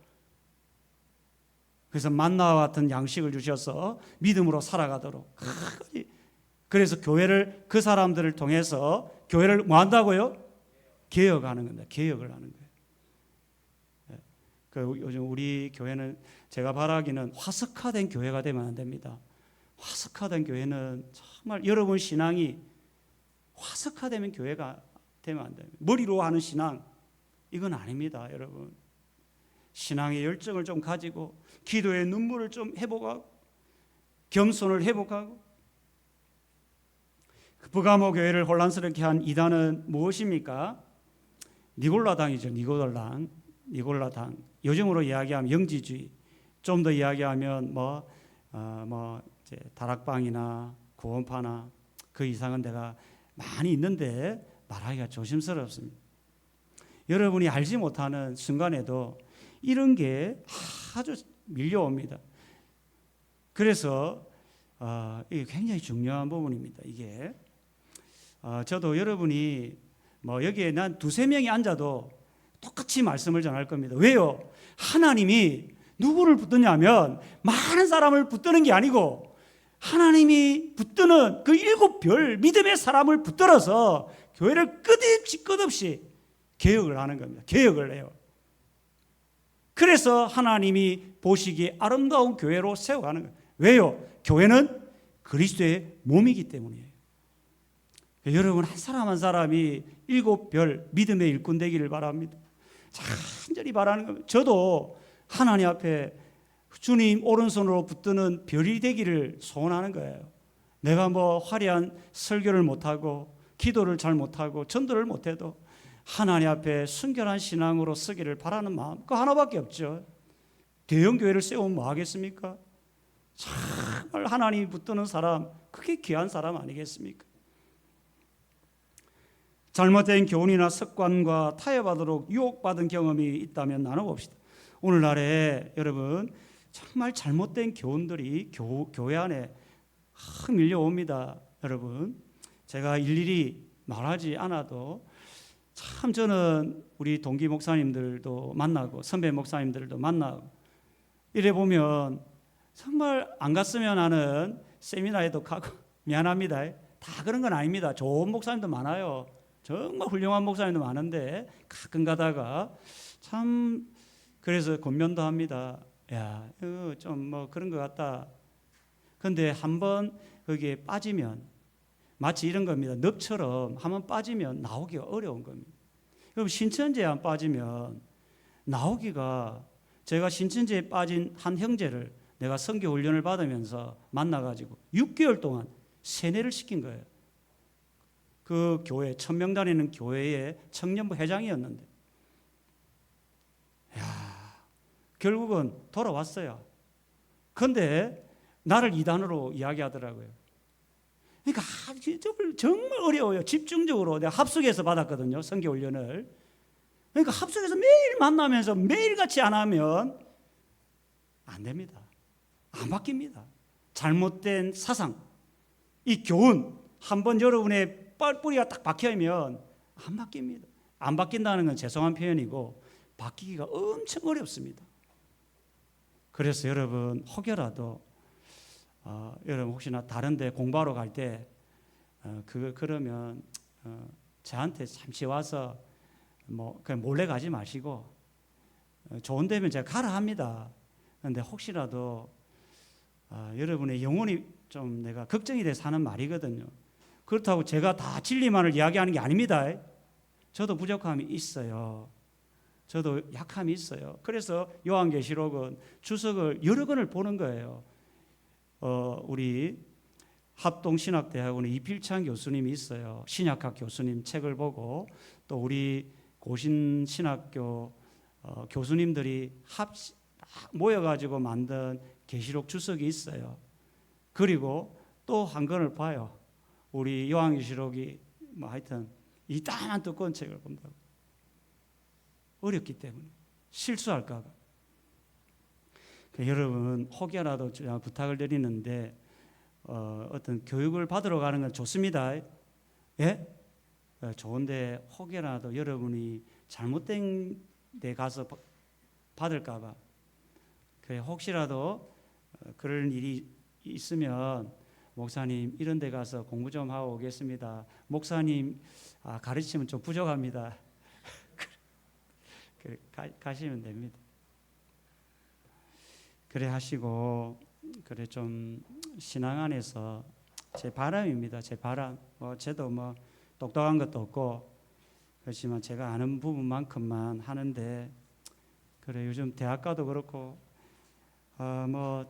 그래서 만나와 같은 양식을 주셔서 믿음으로 살아가도록. 그래서 교회를 그 사람들을 통해서 교회를 뭐 한다고요? 개혁하는 겁니다. 개혁을 하는 거예요. 요즘 우리 교회는 제가 바라기는 화석화된 교회가 되면 안 됩니다. 화석화된 교회는 정말 여러분 신앙이 화석화되면 교회가 되면 안 됩니다. 머리로 하는 신앙 이건 아닙니다, 여러분. 신앙의 열정을 좀 가지고 기도의 눈물을 좀 회복하고 겸손을 회복하고. 버가모 교회를 혼란스럽게 한 이단은 무엇입니까? 니골라당이죠. 니골라당. 요즘으로 이야기하면 영지주의. 좀 더 이야기하면 이제 다락방이나 구원파나 그 이상은 데가 많이 있는데 말하기가 조심스럽습니다. 여러분이 알지 못하는 순간에도 이런 게 아주 밀려옵니다. 그래서 이게 굉장히 중요한 부분입니다. 이게 저도 여러분이 여기에 난 2-3명이 앉아도 똑같이 말씀을 전할 겁니다. 왜요? 하나님이 누구를 붙드냐면 많은 사람을 붙드는 게 아니고 하나님이 붙드는 그 7별 믿음의 사람을 붙들어서 교회를 끝없이 개혁을 하는 겁니다. 개혁을 해요. 그래서 하나님이 보시기에 아름다운 교회로 세워가는 거예요. 왜요? 교회는 그리스도의 몸이기 때문이에요. 여러분 한 사람 한 사람이 7별 믿음의 일꾼 되기를 바랍니다. 간절히 바라는 겁니다. 저도 하나님 앞에 주님 오른손으로 붙드는 별이 되기를 소원하는 거예요. 내가 뭐 화려한 설교를 못하고 기도를 잘 못하고 전도를 못해도 하나님 앞에 순결한 신앙으로 서기를 바라는 마음 그 하나밖에 없죠. 대형 교회를 세우면 뭐 하겠습니까? 정말 하나님이 붙드는 사람 그게 귀한 사람 아니겠습니까? 잘못된 교훈이나 습관과 타협하도록 유혹받은 경험이 있다면 나눠봅시다. 오늘날에 여러분 정말 잘못된 교훈들이 교회 안에 밀려옵니다. 여러분 제가 일일이 말하지 않아도 참 저는 우리 동기 목사님들도 만나고 선배 목사님들도 만나고 이래 보면 정말 안 갔으면 하는 세미나에도 가고 미안합니다. 다 그런 건 아닙니다. 좋은 목사님도 많아요. 정말 훌륭한 목사님도 많은데 가끔 가다가 참 그래서 권면도 합니다. 야, 좀 뭐 그런 것 같다. 근데 한번 거기에 빠지면 마치 이런 겁니다. 늪처럼 한번 빠지면 나오기가 어려운 겁니다. 그럼 신천지에 안 빠지면 나오기가 제가 신천지에 빠진 한 형제를 내가 선교 훈련을 받으면서 만나가지고 6개월 동안 세뇌를 시킨 거예요. 그 교회 1000명 다니는 교회의 청년부 회장이었는데 결국은 돌아왔어요. 그런데 나를 이단으로 이야기하더라고요. 그러니까 정말 어려워요. 집중적으로 내가 합숙에서 받았거든요. 선교훈련을. 그러니까 합숙에서 매일 만나면서 매일같이 안 하면 안 됩니다. 안 바뀝니다. 잘못된 사상, 이 교훈 한번 여러분의 뿌리가 딱 박혀있으면 안 바뀝니다. 안 바뀐다는 건 죄송한 표현이고 바뀌기가 엄청 어렵습니다. 그래서 여러분 혹여라도 여러분 혹시나 다른 데 공부하러 갈 때 그러면 저한테 잠시 와서 뭐 그냥 몰래 가지 마시고 좋은 데면 제가 가라 합니다. 그런데 혹시라도 여러분의 영혼이 좀 내가 걱정이 돼서 하는 말이거든요. 그렇다고 제가 다 진리만을 이야기하는 게 아닙니다. 저도 부족함이 있어요. 저도 약함이 있어요. 그래서 요한계시록은 주석을 여러 권을 보는 거예요. 우리 합동신학대학원에 이필창 교수님이 있어요. 신약학 교수님 책을 보고 또 우리 고신신학교 교수님들이 모여가지고 만든 계시록 주석이 있어요. 그리고 또 한 권을 봐요. 우리 요한계시록이 뭐 하여튼 이딴한 두꺼운 책을 본다고. 어렵기 때문에 실수할까 봐. 여러분 혹여라도 부탁을 드리는데 어떤 교육을 받으러 가는 건 좋습니다. 예? 좋은데 혹여라도 여러분이 잘못된 데 가서 받을까 봐. 혹시라도 그런 일이 있으면 목사님 이런 데 가서 공부 좀 하고 오겠습니다. 목사님 가르치면 좀 부족합니다. 가시면 됩니다. 그래 하시고 그래 좀 신앙 안에서 제 바람입니다. 제 바람. 저도 뭐 똑똑한 것도 없고 그렇지만 제가 아는 부분만큼만 하는데 그래 요즘 대학 가도 그렇고 뭐